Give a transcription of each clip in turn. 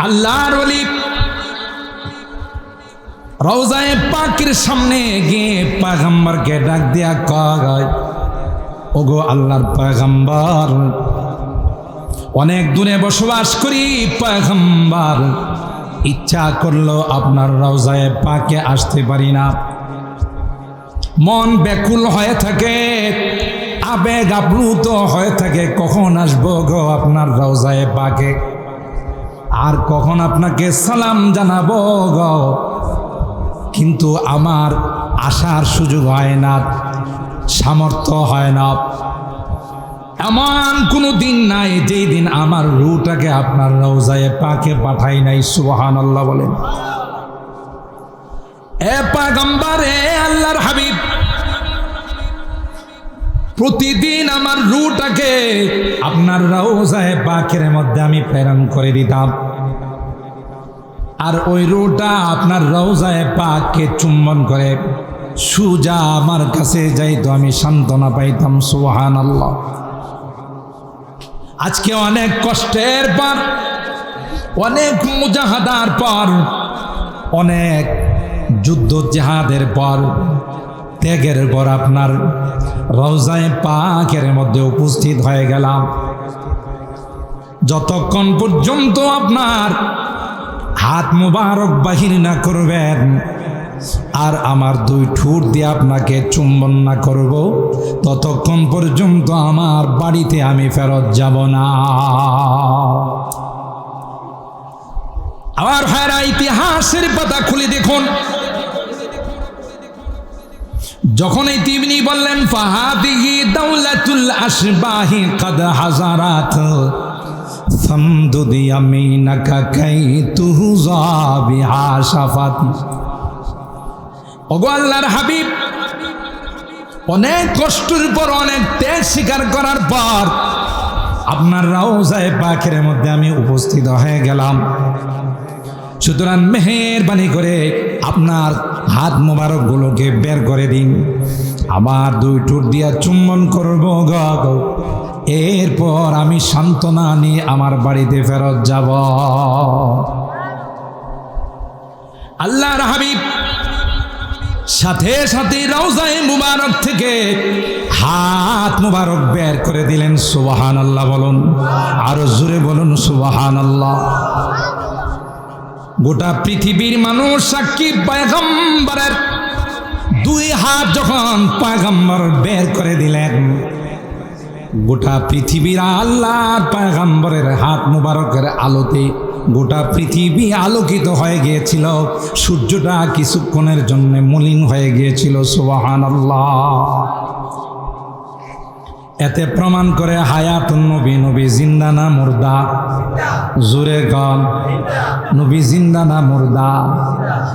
আল্লাহর ওলি রওজায়ে পাকের সামনে গিয়ে পয়গম্বরকে ডাক দিয়া কয়, ওগো আল্লাহর পয়গম্বর, অনেক দূরে বসবাস করি পয়গম্বর, ইচ্ছা করলো আপনার রওজায়ে পাকে আসতে পারি না। মন ব্যাকুল হয়ে থাকে, আবেগ আপ্লুত হয়ে থাকে, কখন আসবো গো আপনার রওজায়ে পাকে, আর কখন আপনাকে সালাম জানাবো গো। কিন্তু আমার আসার সুযোগ হয় না, সামর্থ্য হয় না। এমন কোনো দিন নাই যেই দিন আমার রূহটাকে আপনার রওজায়ে পাকে পাঠাই নাই। সুবহানাল্লাহ বলেন। এ পয়গম্বর, এ আল্লাহর হাবিব, প্রতিদিন আমার রূহটাকে আপনার রওজায়ে পাকের মধ্যে আমি প্রেরণ করে দিতাম, আর ওই রূহটা আপনার রওজায়ে পাককে চুম্বন করে সুজা আমার কাছে যাইতো, আমি সান্ত্বনা পাইতাম। সুবহানাল্লাহ। আজকে অনেক কষ্টের পর, অনেক মুজাহাদার পর, অনেক যুদ্ধ জিহাদের পর, ত্যাগের পর আপনার রওজায়ে পাকের মধ্যে উপস্থিত হয়ে গেলাম। যতক্ষণ পর্যন্ত আপনার হাত মুবারক বাহির না করবেন আর আমার দুই ঠোঁট দিয়ে আপনাকে চুম্বন না করব, ততক্ষণ পর্যন্ত আমার বাড়িতে আমি ফেরত যাব না। আবার ভাইরা, ইতিহাসের পাতা খুলে দেখুন, যখন এই তিবনি বললেন ফাহাদিহি দাওলাতুল আশবাহি কদ হাজারাত ফামদুদ ইয়ামিনাকা কাই তুহজা বিহা শাফাতি। ওগো আল্লাহর হাবিব, অনেক কষ্টের পর, অনেক ত্যাগ স্বীকার করার পর আপনার রওজায়ে পাকের মধ্যে আমি উপস্থিত হয়ে গেলাম। সুতরাং মেহেরবানি করে আপনার হাত মোবারক গুলোকে বের করে দিন, আমার দুই ঠোঁট দিয়া চুম্বন করবো গো, এরপর আমি সান্ত্বনা নিয়ে আমার বাড়িতে ফেরত যাব। আল্লাহর হাবিব সাথে সাথে রওজায়ে মুবারক থেকে হাত মুবারক বের করে দিলেন। সুবহানাল্লাহ বলুন, আরো জোরে বলুন সুবহানাল্লাহ। গোটা পৃথিবীর মানুষ সাক্ষী, পয়গম্বরের দুই হাত যখন পয়গম্বর বের করে দিলেন, গোটা পৃথিবীর আল্লাহর পয়গম্বরের হাত মুবারকের আলোতে গোটা পৃথিবী আলোকিত হয়ে গিয়েছিল। সূর্যটা কিছুক্ষণের জন্য মলিন হয়ে গিয়েছিল। সুবহানাল্লাহ। এতে প্রমাণ করে হায়াতুন নবী, নবী জিন্দা না মুর্দা? জোরে গান, নবী জিন্দা না মুর্দা?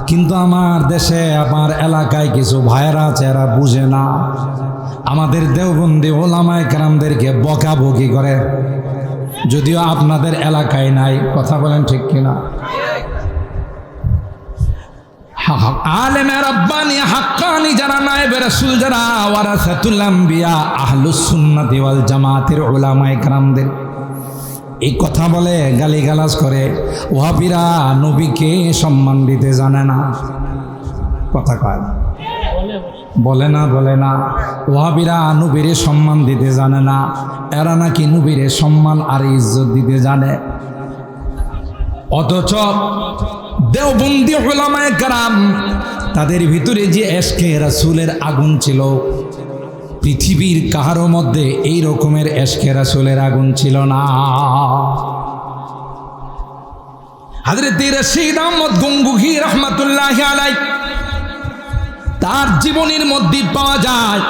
কিন্তু আমার দেশে, আমার এলাকায় কিছু ভাইরা আছে, এরা বুঝে না। আমাদের দেওবন্দি ওলামায়ে কেরামদেরকে বকাবকি করে, যদিও আপনাদের এলাকায় নাই। কথা বলেন ঠিক কিনা? আলেমে রব্বানি হাক্কানি যারা, নায়েবে রাসূল যারা, ওয়ারাসাতুল আম্বিয়া, আহলুস সুন্নাতি ওয়াল জামাতের উলামায়ে কেরামদের এই কথা বলে, গালিগালাজ করে। ওয়াহাবিরা নবীকে সম্মান দিতে জানে না। কথা কয় বলে না, বলে না। ওয়াহাবিরা নবীরে সম্মান দিতে জানে না, এরা নাকি নবীরে সম্মান আর ইজ্জত দিতে জানে। অথচ দেওবন্দি উলামায়ে কেরাম, তাদের ভিতরে যে এশকে রাসূলের আগুন ছিল, পৃথিবীর কাহারও মধ্যে এই রকমের এশকে রাসূলের আগুন ছিল না। হযরত রশিদ আহমদ গঙ্গুহি রাহমাতুল্লাহি আলাইহি, তার জীবনীর মধ্যে পাওয়া যায়,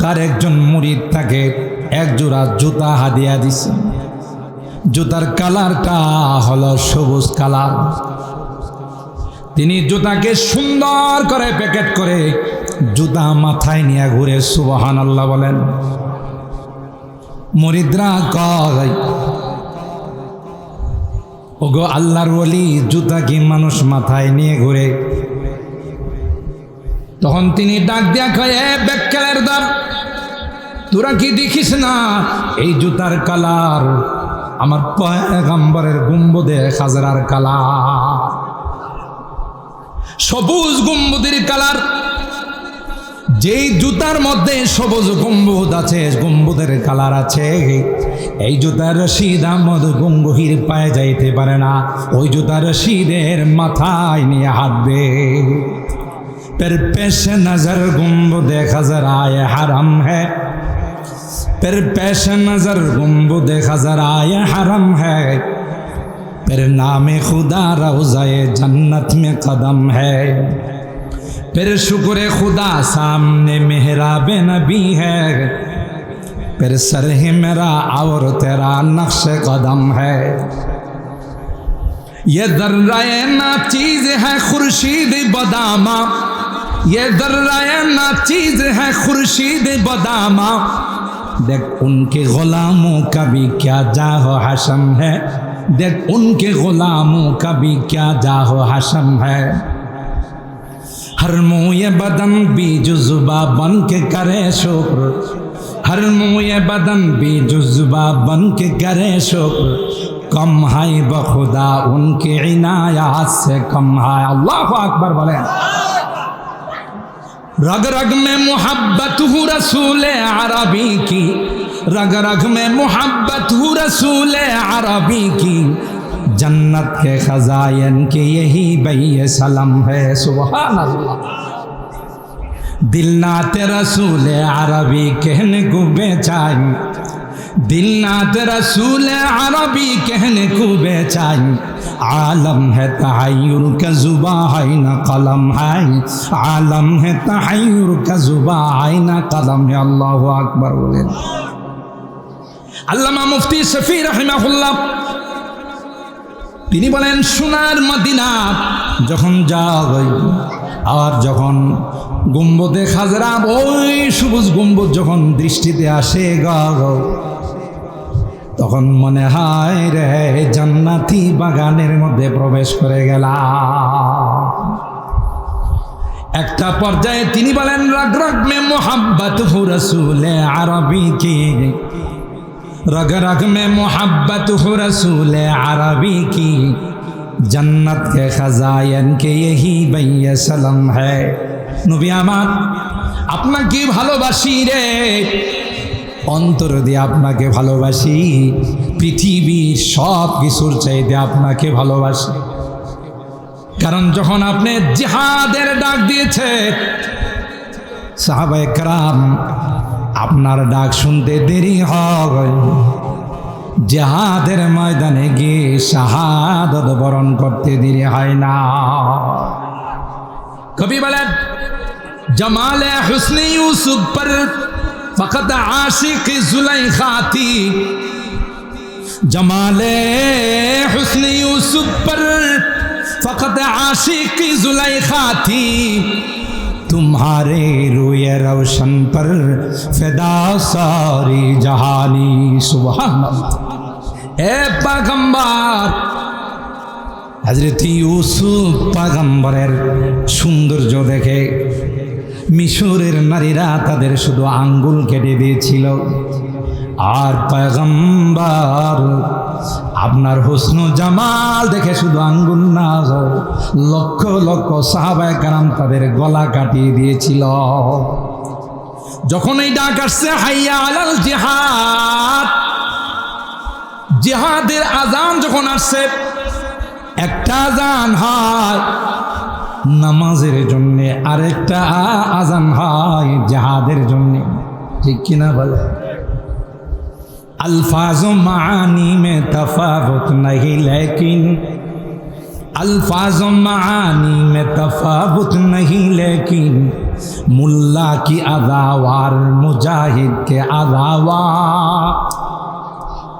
তার একজন মুরিদ তাকে এক জোড়া জুতা হাদিয়া দিছে। জুতার কালারটা হলো সবুজ কালার। তিনি জুতাকে সুন্দর করে প্যাকেট করে জুতা মাথায় নিয়ে ঘুরে। সুবহানাল্লাহ বলেন। মুরিদরা কয়, ওগো আল্লাহর ওলি, জুতা কি মানুষ মাথায় নিয়ে ঘুরে? তখন তিনি ডাক দিয়া কয়, এ বেক্কেলের দল, তোরা কি দেখিস না এই জুতার কালার? আমার পয়গম্বরের গুম্বদে খাজরার কালার, সবুজ গম্বুদের কালার। যেই জুতার মধ্যে সবুজ গম্বুদ আছে, গম্বুদের কালার আছে, এই জুতার রশিদ আহমদ গঙ্গোহীর পায়ে যাইতে পারে না, ওই জুতার রশিদের মাথায় নিয়ে হাঁটবে। फिर पेश नजर गुंबद खजराए हरम है, फिर पेश नजर गुंबद खजराए हरम है, फिर नाम खुदा रोज़ाए जन्नत में कदम है, फिर शुक्र खुदा सामने मेहराब नबी है, फिर सर ही मेरा और तेरा नक्श कदम है। ये दर्राए ना चीज है खुर्शीद बदामा, ये दर्राए ना चीज है खुर्शीद बदामा, देख उनके गुलामों का भी क्या जाहो हशम है, देख उनके गुलामों का भी क्या जाहो हशम है। हर मुँह बदन भी जुज़्बा बन के करे शुक्र, हर मुँह बदन भी जुज़्बा बन के करे शुक्र, कम है बखुदा उनके इनायात से कम है। अल्लाहु अकबर बोले। रग रग में मोहब्बत हूँ रसूल अरबी की, रग रग में मोहब्बत हूँ रसूल अरबी की, जन्नत के खजायन के यही बई सलम है। सुभान अल्लाह। दिल नाते रसूल अरबी कहने को बेचाई, दिल नाते रसूल अरबी कहने को बेचाई, आलम है तहय्युर का जुबा है न कलम है, आलम है तहय्युर का जुबा है न कलम है। अल्लाहु अकबर बोले। আল্লামা মুফতি শফি রাহিমাহুল্লাহ তিনি বলেন, সোনার মদিনা যখন যাই আর যখন গম্বুদে খাজরা, ওই সবুজ গম্বুদ যখন দৃষ্টিতে আসে তখন মনে হয় রে জান্নাতি বাগানের মধ্যে প্রবেশ করে গেলাম। একটা পর্যায়ে তিনি বলেন, রগ রগ মে মোহাব্বত হু রসুল আরবি কি, रग रग में मोहब्बत हो रसूल अरबी की, जन्नत के खजायन के यही बई सलम है। नबी आमार আপনাকে ভালোবাসি রে, অন্তর দিয়ে আপনাকে ভালোবাসি, পৃথিবীর সব কিছুর চাইতে আপনাকে ভালোবাসি। কারণ যখন আপনি জিহাদের ডাক দিয়েছে, সাহাবায়ে কেরাম আপনার ডাক শুনতে দেরি হয়, জিহাদের ময়দানে গিয়ে শাহাদত বরণ করতে দেরি হয় না। কবি বলেন, জমালে হুসনে ইউসুফ पर फकत आशिक जुलैखा थी, जमाले हुस्न यूसुफ पर फकत आशिक जुलैखा थी, तुम्हारे रूए रोशन पर फिदा सारी जहानी। सुभान अल्लाह। ए पैगंबर हजरत यूसुफ पैगंबरेर সৌন্দর্য দেখে মিশরের নারীরা তাদের শুধু আঙ্গুল কেটে দিয়েছিল, আর পয়গম্বর আপনার হুসন জামাল দেখে শুধু আঙ্গুল না, লক্ষ লক্ষ সাহাবায়ে কেরাম তাদের গলা কাটিয়ে দিয়েছিল। যখন এই ডাক আসছে হাইয়া আলাল জিহাদ, জিহাদের আজান যখন আসছে, একটা আজান হয় নামাজের জন্য, আরেকটা আজান হয় জিহাদের জন্য, ঠিক কিনা বলে? अल्फाज मानी में तफावत नहीं, लेकिन अल्फाज मानी में तफावत नहीं, लेकिन मुल्ला की अदावार मुजाहिद के अदावार।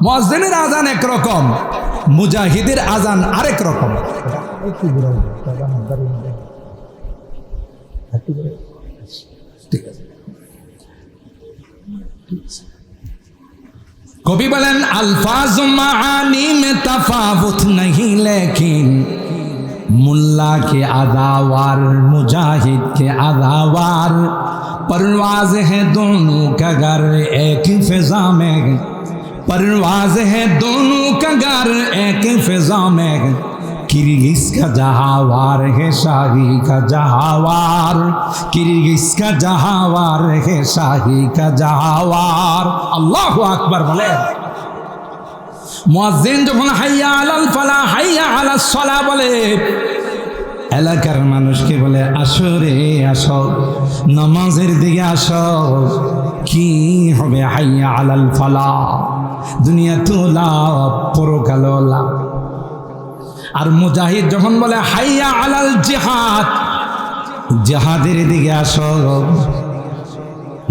मुअज्जिনের আজান একরকম, মুজাহিদের আজান আরেক রকম। कभी बलन अल्फाज मानी में तफावत नहीं, लेकिन मुल्ला के अदावार मुजाहिद के अदावार, परवाज है दोनों का घर एक फिजा में, परवाज है दोनों का घर एक फिजा में, किर्गिज का जहावार है शाही का जहावार, किर्गिज का जहावार है शाही का जहावार। अल्लाहु আকবার বলে। মুয়াজ্জিন যখন হাইয়া আলাল ফালাহ হাইয়া আলাস সালাহ বলে, এলাকার মানুষকে বলে আসো রে আসো, নামাজের দিকে আসো। কি হবে হাইয়া আলাল ফালাহ, দুনিয়া তো লাভ, পরকালও লাভ। আর মুজাহিদ যখন বলে হাইয়া আলাল জিহাদ, জিহাদের দিকে আসো।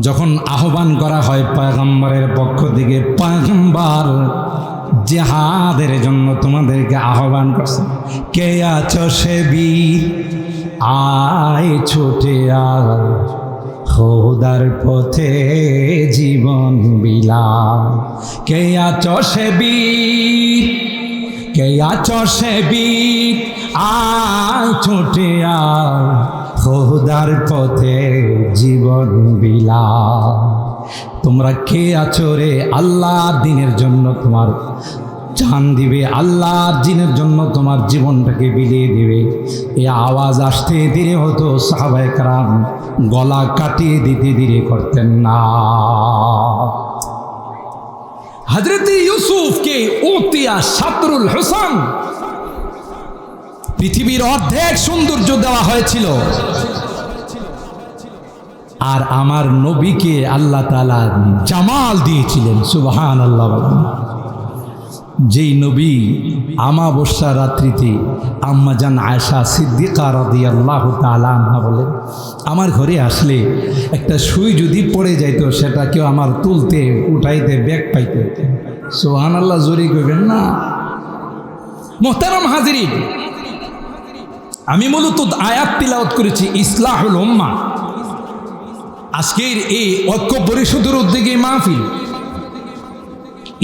যখন আহ্বান করা হয় পয়গম্বরের পক্ষ থেকে, পয়গম্বর জিহাদের জন্য তোমাদেরকে আহ্বান করছে, কে আছো সে বীর আয় ছুটে আয়, খোদার পথে জীবন বিলা। কে আছো সে বীর, কে আছো সে বীর আয় ছুটে আয়, খোদার পথে জীবন বিলা। তোমরা কে আছো রে আল্লাহর দ্বীনের জন্য তোমার জান দিবে, আল্লাহর দ্বীনের জন্য তোমার জীবনটাকে বিলিয়ে দিবে। এই আওয়াজ আসতে দেরি হতো, সাহাবায়ে কেরাম গলা কাটিয়ে দিতে দেরি করতেন না। হযরত ইউসুফকে উতিয়া শাতরুল হুসন, পৃথিবীর অর্ধেক সৌন্দর্য দেওয়া হয়েছিল, আর আমার নবীকে আল্লাহ তাআলা জামাল দিয়েছিলেন। সুবহানাল্লাহ। যেই নবী আমাবস্যা রাত্রিতে আম্মাজান আয়েশা সিদ্দিকা রাদিয়াল্লাহু তাআলা আনহা বলেন, আমার ঘরে আসলে একটা সুই যদি পড়ে যাইত, সেটা কেউ আমার তুলতে উঠাইতে ব্যাগ পাইতে। সুবহানাল্লাহ, জোরে কইবেন না। মুহতারাম হাজিরিন, আমি মূলত আয়াত তিলাওয়াত করেছি ইসলাহুল উম্মাহ। আজকের এই ঐক্য পরিষদের উদ্যোগে মাহফিল,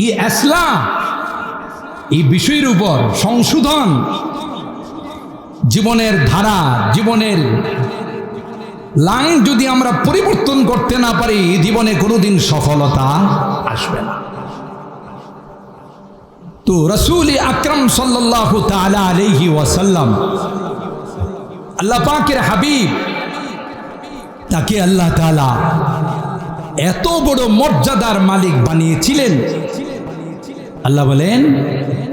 এই ইসলাম, এই বিষয়ের উপর সংশোধন, জীবনের ধারা, জীবনের লাইন যদি আমরা পরিবর্তন করতে না পারি, জীবনে কোনোদিন সফলতা আসবে না। তো রাসূল আকরাম সাল্লাল্লাহু তাআলা আলাইহি ওয়াসাল্লাম, আল্লাহ পাকের হাবিব, তাকে আল্লাহ তাআলা এত বড় মর্যাদার মালিক বানিয়েছিলেন। আল্লাহ বলেন,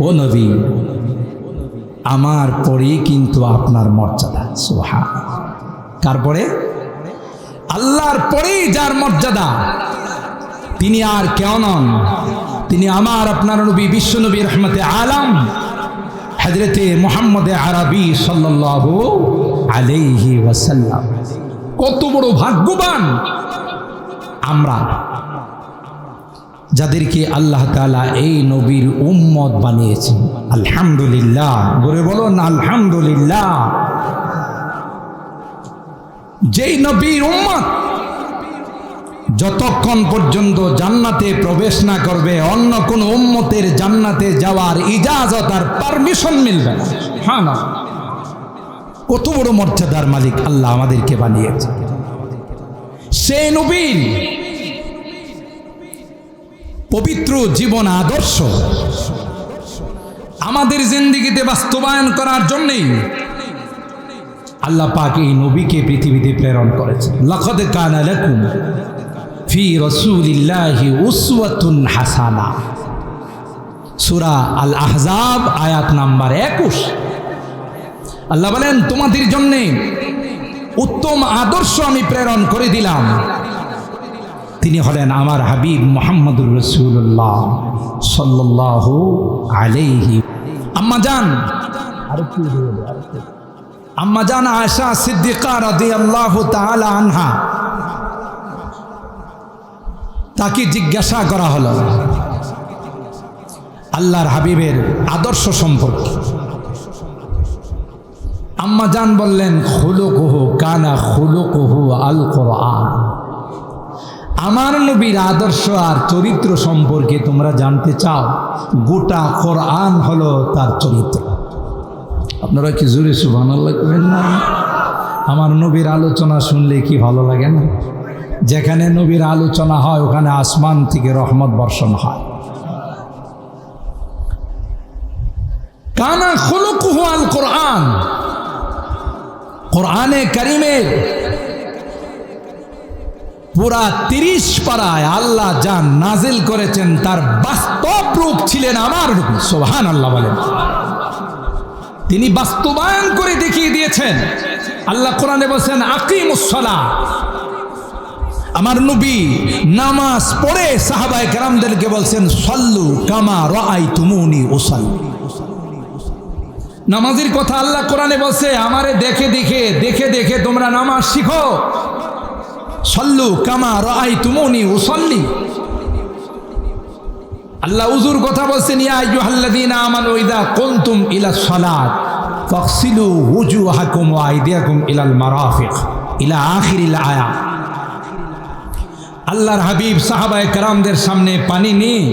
ও নবী, আমার পরেই কিন্তু আপনার মর্যাদা। সুবহানাল্লাহ। কার পরে? আল্লাহর পরেই যার মর্যাদা, তিনি আর কেউ নন, তিনি আমার আপনার নবী, বিশ্ব নবী রহমতে আলম হযরতে মুহাম্মদ আরবি সাল্লাল্লাহু আলাইহি ওয়াসাল্লাম। কত বড় ভাগ্যবান আমরা, যাদেরকে আল্লাহ তাআলা এই নবীর উম্মত বানিয়েছেন। আলহামদুলিল্লাহ, বলে বলুন আলহামদুলিল্লাহ। যেই নবীর উম্মত যতক্ষণ পর্যন্ত জান্নাতে প্রবেশ না করবে, অন্য কোন উম্মতের জান্নাতে যাওয়ার ইজাজত আর পারমিশন মিলবে না। হ্যাঁ না, কত বড় মর্যাদার মালিক আল্লাহ আমাদেরকে বানিয়েছে। সেই নবীর পবিত্র জীবন আদর্শ আমাদের জিন্দেগিতে বাস্তবায়ন করার জন্যই আল্লাহ পাক এই নবীকে পৃথিবীতে প্রেরণ করেছেন। লাকাদ কানা লাকুম ফি রাসূলিল্লাহি উসওয়াতুন হাসানাহ, সূরা আল আহজাব আয়াত নাম্বার 21। আল্লাহ বলেন, তোমাদের জন্য উত্তম আদর্শ আমি প্রেরণ করে দিলাম। তিনি হলেন আমার হাবিব মুহাম্মদুর রাসূলুল্লাহ সাল্লাল্লাহু আলাইহি। আম্মাজান আয়েশা সিদ্দিকা রাদিয়াল্লাহু তাআলা আনহা, তাকে জিজ্ঞাসা করা হলো আল্লাহর হাবিবের আদর্শ সম্পর্কে। আম্মাজান বললেন, খুলুকুহু কানা খুলুকুহু আল কোরআন। আমার নবীর আদর্শ আর চরিত্র সম্পর্কে তোমরা জানতে চাও, গোটা কোরআন হলো তার চরিত্র। আপনারা কি জোরে সুবহানাল্লাহ করেন না? আমার নবীর আলোচনা শুনলে কি ভালো লাগে না? যেখানে নবীর আলোচনা হয় ওখানে আসমান থেকে রহমত বর্ষণ হয়। কানা খুলুকুহু আল কোরআন, কোরআনে কারিমের পুরা 30 পারায় আল্লাহ যা নাজিল করেছেন তার বাস্তব রূপ ছিলেন আমার নবী। সুবহানাল্লাহ বলেন। তিনি বাস্তবায়ন করে দেখিয়ে দিয়েছেন। আল্লাহ কোরআনে বলেন আকিমুস সালাহ। আমার নবী নামাজ পড়ে সাহাবায়ে কেরামদেরকে বলছেন সাল্লু কামা রাআইতুমুনি উসাল্লি। নামাজের কথা আল্লাহ কোরআনে বলছে আমারে দেখে দেখে দেখে দেখে তোমরা নামাজ শিখো। সাল্লু কামা রাআইতুমুনি উসাল্লি। আল্লাহ উযুর কথা বলছেন ইয়া আইয়ুহাল্লাযীনা আমানু ইযা কুমতুম ইলাস সালাত ফাগসিলু ওয়ুজুহাকুম ওয়া আইদিয়াকুম ইলাল মারাফিক ইলা আখিরিল আয়াত। আল্লাহর হাবিব সাহাবায়ে কেরামদের সামনে পানি নিয়ে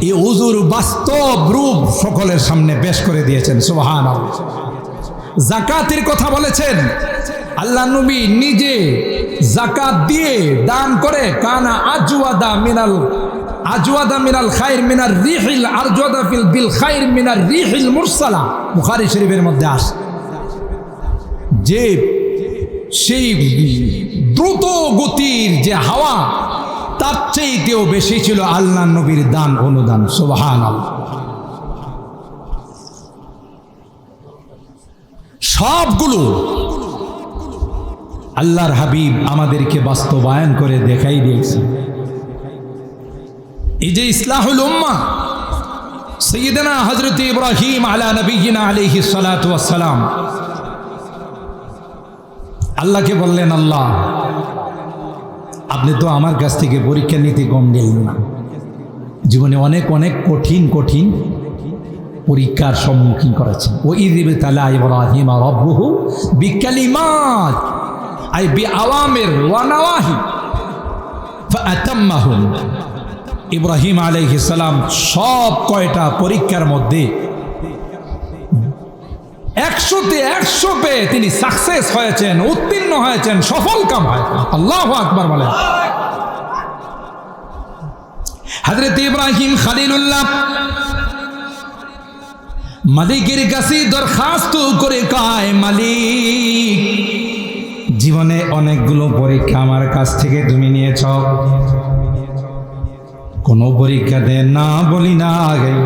এই উযুর বাস্তব রূপ সকলের সামনে পেশ করে দিয়েছেন। সুবহানাল্লাহ। যাকাতের কথা বলেছেন। আল্লাহ নবী নিজে যাকাত দিয়ে দান করে কানা আজওয়াদা মিনাল খায়র মিনার রিহিল আরজাদা বিল খায়র মিনার রিহিল মুরসালা। বুখারী শরীফের মধ্যে আসে যে সেই দ্রুত গতির যে হাওয়া তার চাইতেও বেশি ছিল আল্লাহ নবীর দান অনুদান। সুবহানাল্লাহ। সবগুলো আল্লাহর হাবিব আমাদেরকে বাস্তবায়ন করে দেখাই দিয়েছে। এই যে ইসলাহুল উম্মাহ সাইয়্যিদানা হযরত ইব্রাহিম আলা নবিয়িনা আলাইহিস সালাতু ওয়াস সালাম আল্লাহকে বললেন আল্লাহ আপনি তো আমার কাছ থেকে পরীক্ষা নিতে কম দিলেন না। জীবনে অনেক অনেক কঠিন কঠিন পরীক্ষার সম্মুখীন করেছেন। ও ইযিবতালা ইব্রাহিম রাব্বুহু বিকালিমাত আই বিআওয়ামির ওয়া নাওয়াহি ফাআতাম্মাহুম। ইব্রাহিম আলাইহিস সালাম সব কয়টা পরীক্ষার মধ্যে 100তে 100 পেয়ে তিনি সাকসেস হয়েছেন, উত্তীর্ণ হয়েছেন, সফল কাম হয়েছেন। আল্লাহু আকবার বলেন। হযরত ইব্রাহিম খলিলুল্লাহ মালিকের কাছে দরখাস্ত করে কয় মালিক জীবনে অনেকগুলো পরীক্ষা আমার কাছ থেকে তুমি নিয়েছ, কোনো পরীক্ষাতে না বলি না আগে।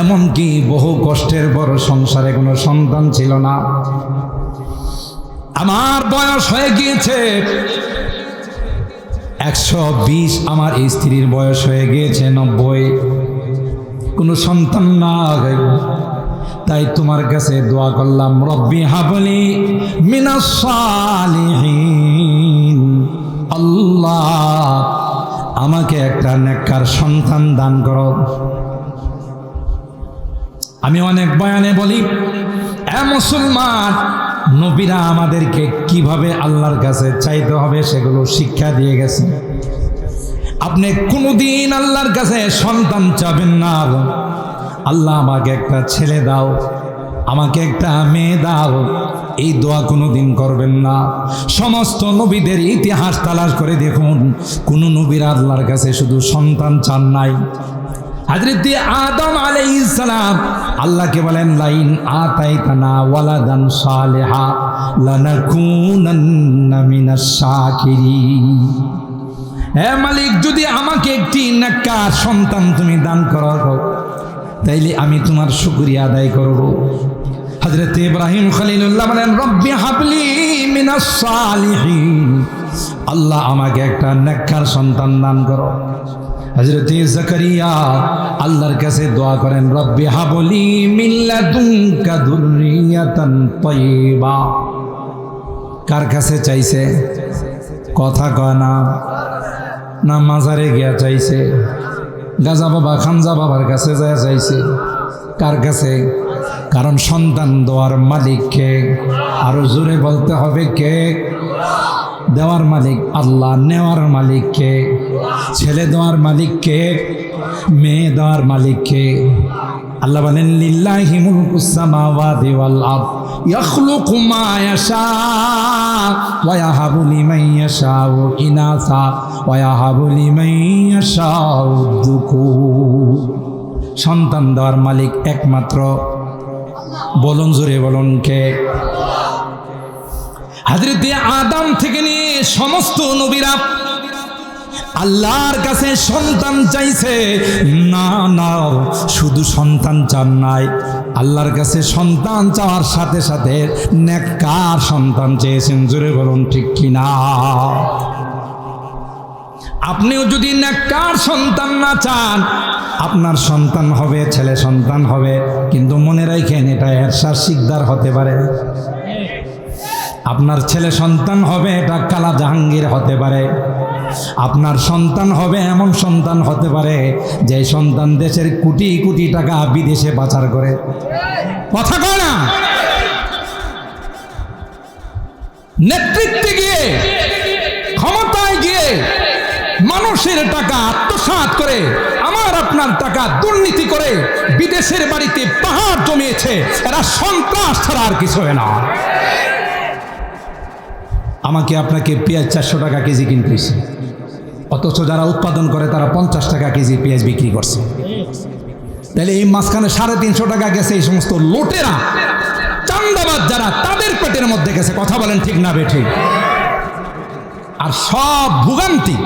এমনকি বহু কষ্টের বড় সংসারে কোনো সন্তান ছিল না, আমার বয়স হয়ে গিয়েছে 120, আমার স্ত্রীর বয়স হয়ে গিয়েছে 90, কোনো সন্তান না। তাই তোমার কাছে দোয়া করলাম রব্বি হাবলি মিনাস সালিহিন, আল্লাহ আমাকে একটা নেককার সন্তান দান করো। আমি অনেক বয়ানে বলি এ মুসলমান, নবীরা আমাদেরকে কিভাবে আল্লাহর কাছে চাইতে হবে সেগুলো শিক্ষা দিয়ে গেছে। আপনি কোনোদিন আল্লাহর কাছে সন্তান চাবেন না আল্লাহ আমাকে একটা ছেলে দাও, আমাকে একটা মেয়ে দাও, এই দোয়া কোনোদিন করবেন না। সমস্ত নবীদের ইতিহাস তালাশ করে দেখুন, কোন নবীরা আল্লাহর কাছে শুধু সন্তান চান নাই। হযরত আদম আলাইহিস সালাম আল্লাহকে বলেন লাইন আতাইতানা ওয়ালাদান সালিহা লানাকুনান্না মিনাশ শাকিরিন। হে মালিক, যদি আমাকে একটি নেককার সন্তান তুমি দান করো তাইলে আমি তোমার শুকরিয়া আদায় করব। হযরত ইব্রাহিম খলিলুল্লাহ বলেন রব্বি হাবলি মিনাস সালিহিন, আল্লাহ আমাকে একটা নেককার সন্তান দান করো। হযরত জাকারিয়া আল্লাহর কাছে দোয়া করেন রব্বি হাবলি মিন লাদুনকা যুররিয়াতান তাইয়্যিবা। কার কাছে চাইছে? কথা কয় না, না মাজারে গিয়া চাইছে, গাজা বাবা খানজা বাবার কাছে যায় চাইছে? কার কাছে? কারণ সন্তান দেওয়ার মালিক কে? আরো জোরে বলতে হবে কে? দেওয়ার মালিক আল্লাহ, নেওয়ার মালিক কে? ছেলে দেওয়ার মালিক কে? মেয়ে দেওয়ার মালিক কে? আল্লাহ বলেন লিল্লাহি মুলকুস সামাওয়াতি ওয়াল আরদ ইয়াখলুকু মা ইয়াশা ওয়া ইয়াহাবু লিমান ইয়াশাউ ইনাসা ওয়া ইয়াহাবু লিমান ইয়াশাউ যুকুর। সন্তান দেওয়ার মালিক একমাত্র, বলুন জোরে বলুন কে? হযরতে আদম থেকে নিয়ে সমস্ত নবীরা আল্লাহর কাছে সন্তান চাইছে। না না, শুধু সন্তান চান নাই, আল্লাহর কাছে সন্তান চাওয়ার সাথে সাথে নেককার সন্তান চেয়েছেন। জোরে বলুন ঠিক কিনা? আপনিও যদি নেককার সন্তান না চান, আপনার সন্তান হবে ছেলে সন্তান হবে, কিন্তু মনে রাখেন এটা এরশাদ শিকদার হতে পারে। আপনার ছেলে সন্তান হবে এটা কালা জাহাঙ্গীর হতে পারে। আপনার সন্তান হবে এমন সন্তান হতে পারে যে সন্তান দেশের কোটি কোটি টাকা বিদেশে পাচার করে। কথা কয় না? নেতৃত্বে গিয়ে, ক্ষমতায় গিয়ে মানুষের টাকা আত্মসাৎ করে, আমার আপনার টাকা দুর্নীতি করে বিদেশের বাড়িতে পাহাড় জমিয়েছে। এরা সন্ত্রাস ছাড়া আর কিছু হয় না। আমাকে আপনাকে পেঁয়াজ 400 টাকা কেজি কিনতেছে, অথচ যারা উৎপাদন করে তারা 50 টাকা কেজি পেঁয়াজ বিক্রি করছে। তাহলে এই মাঝখানে 350 টাকা গেছে এই সমস্ত লোটেরা, চান্দাবাজ যারা, তাদের পেটের মধ্যে গেছে। কথা বলেন ঠিক না বেঠিক? আর সব ভোগান্তি,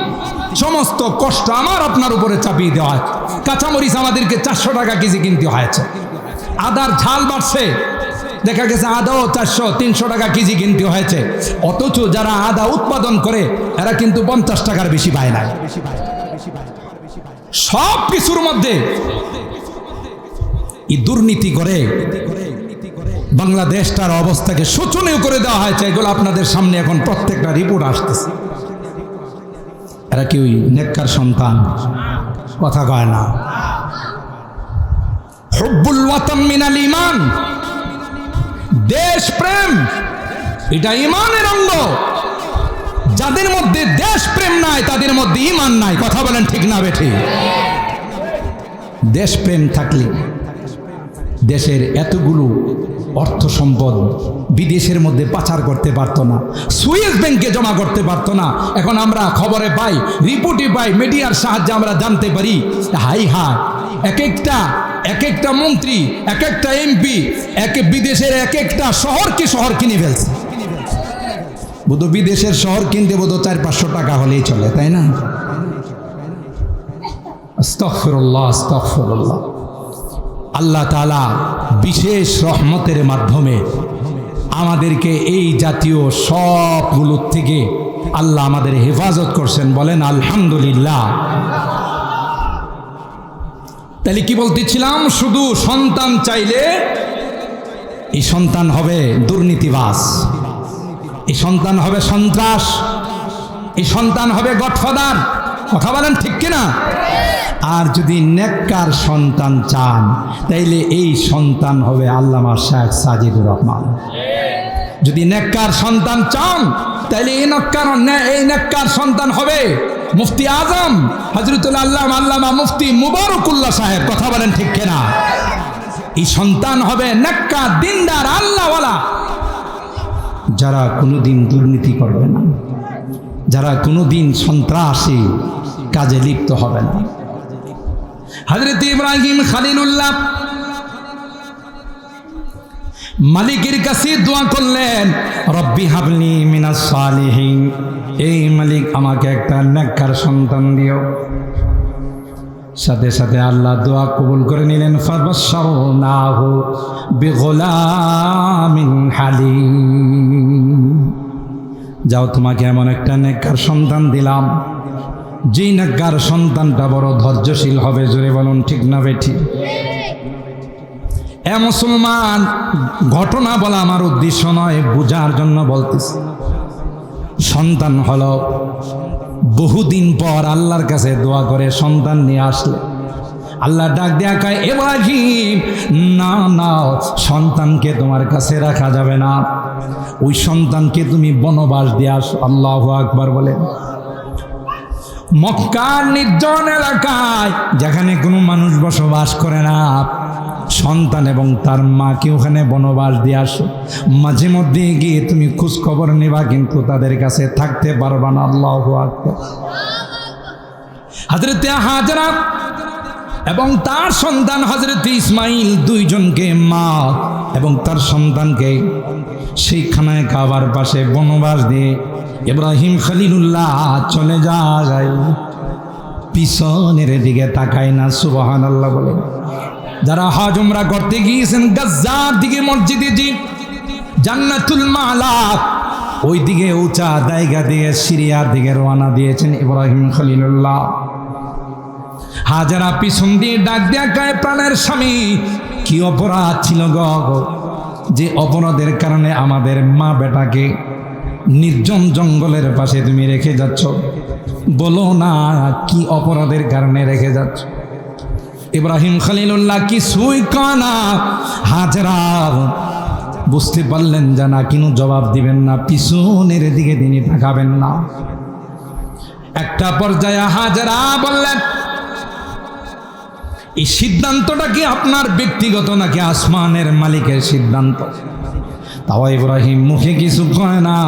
সমস্ত কষ্ট আমার আপনার উপরে চাপিয়ে দেওয়া হয়। কাঁচামরিচ আমাদেরকে 400 টাকা কেজি কিনতে হয়েছে। আদার ঝাল বাড়ছে, দেখা গেছে আদাও 400-300 টাকা কেজি কিনতে হয়েছে। অথচ যারা আদা উৎপাদন করে এরা কিন্তু 50 টাকার বেশি পায় না। সব কিছুর মধ্যে এই দুর্নীতি করে বাংলাদেশটার অবস্থাকে শোচনীয় করে দেওয়া হয়েছে। এগুলো আপনাদের সামনে এখন প্রত্যেকটা রিপোর্ট আসতেছে। এরা কি ওই নেককার সন্তান? কথা কয় না। হুব্বুল ওয়াতান মিনাল ঈমান, দেশ প্রেম এটা ঈমানের অঙ্গ। যাদের মধ্যে দেশ প্রেম নাই তাদের মধ্যে ঈমান নাই। কথা বলেন ঠিক না বেঠিক? দেশ প্রেম থাকলে দেশের এতগুলো অর্থ সম্পদ বিদেশের মধ্যে পাচার করতে পারতো না, সুয়েজ ব্যাংকে জমা করতে পারতো না। এখন আমরা খবরে পাই, রিপোর্টে পাই, মিডিয়ার সাহায্যে আমরা জানতে পারি, হাই হাই এক একটা মন্ত্রী, এক একটা এমপি, বিদেশের এক একটা শহর কিনে ফেলছে। বোধ বিদেশের শহর কিনতে বোধ 400-500 টাকা হলেই চলে, তাই না? আস্তাগফিরুল্লাহ, আস্তাগফিরুল্লাহ। আল্লাহ তাআলা বিশেষ রহমতের মাধ্যমে আমাদেরকে এই জাতীয় সবগুলোর থেকে আল্লাহ আমাদের হেফাজত করছেন। বলেন আলহামদুলিল্লাহ। তাহলে কি বলতেছিলাম? শুধু সন্তান চাইলে এই সন্তান হবে দুর্নীতিবাজ, এই সন্তান হবে সন্ত্রাস, এই সন্তান হবে গডফাদার। কথা বলেন ঠিক কিনা? আর যদি নেককার সন্তান চান তাইলে এই সন্তান হবে আল্লামা শেখ সাজিদুর রহমান। যদি নেককার সন্তান চান তাইলে এই নেককার সন্তান হবে মুফতি আজম হযরতুল আল্লামা মুফতি মুবারকুল্লাহ সাহেব। কথা বলেন ঠিক কিনা? এই সন্তান হবে নেককার, দিনদার, আল্লাহওয়ালা, যারা কোনোদিন দুর্নীতি করবে না, যারা কোনোদিন সন্ত্রাসী কাজে লিপ্ত হবে না। হযরত ইব্রাহিম খলিলুল্লাহ মালিকের কাছে দোয়া করলেন, রব্বি হাবলি মিনাস সালিহিন, এই মালিক আমাকে একটা নেককার সন্তান দিও। সাথে সাথে আল্লাহ দোয়া কবুল করে নিলেন। ফাবাশশারনাহু বিগুলামিন হালিম, যাও তোমাকে এমন একটা নেককার সন্তান দিলাম, যেই নেককার সন্তানটা বড় ধৈর্যশীল হবে। জোরে বলুন ঠিক না বেঠিক? এ মুসলমান, ঘটনা বলা আমার উদ্দেশ্য নয়, বোঝার জন্য বলতেছি। সন্তান হলো বহুদিন পর আল্লাহর কাছে দোয়া করে সন্তান নিয়ে আসলে আল্লাহ ডাক দেয়া কয়, ইব্রাহিম না না, সন্তানকে তোমার কাছে রাখা যাবে না, ওই সন্তানকে তুমি বনবাস দিয়ে আসো। আল্লাহু আকবার বলে। মক্কার নির্জন এলাকায় যেখানে কোনো মানুষ বসবাস করে না, সন্তান এবং তার মাকে ওখানে বনবাস দিয়ে আসো। মাঝে মধ্যে গিয়ে তুমি খোঁজ খবর নেবা, কিন্তু তাদের কাছে থাকতে পারবা না। আল্লাহু আকবার। হযরত হাজরা এবং তার সন্তান হযরত ইসমাইল দুইজনকে মা এবং তার সন্তানকে সেই খানায় কাবার পাশে বনবাস দিয়ে ইব্রাহিম খলিলুল্লাহ চলে যায়, পিছনের দিকে তাকায় না। সুবহানাল্লাহ বলে। যারা হজ উমরা করতে গিয়েছেন গাজ্জার দিকে মসজিদে জি জান্নাতুল মালা ওই দিকে উঁচা জায়গা দিয়ে সিরিয়ার দিকে রওনা দিয়েছেন ইব্রাহিম খলিলুল্লাহ। হাজারা পিছন দিয়ে ডাক দেয়া কয়, প্রাণের স্বামী কি অপরাধ ছিল গো, যে অপরাধের কারণে আমাদের মা বেটাকে নির্জন জঙ্গলের পাশে তুমি রেখে যাচ্ছ? বলো না কি অপরাধের কারণে রেখে যাচ্ছ? ইব্রাহিম খলিলুল্লাহ কিছুই কয় না। হাজারা বুঝতে পারলেন যে না, কিন্তু জবাব দিবেন না, পিছনের দিকে তিনি তাকাবেন না। একটা পর্যায়ে হাজারা বললেন, এই সিদ্ধান্তটা কি আপনার ব্যক্তিগত নাকি আসমানের মালিকের সিদ্ধান্ত? তাও ইব্রাহিম মুখে কিছু কয় না,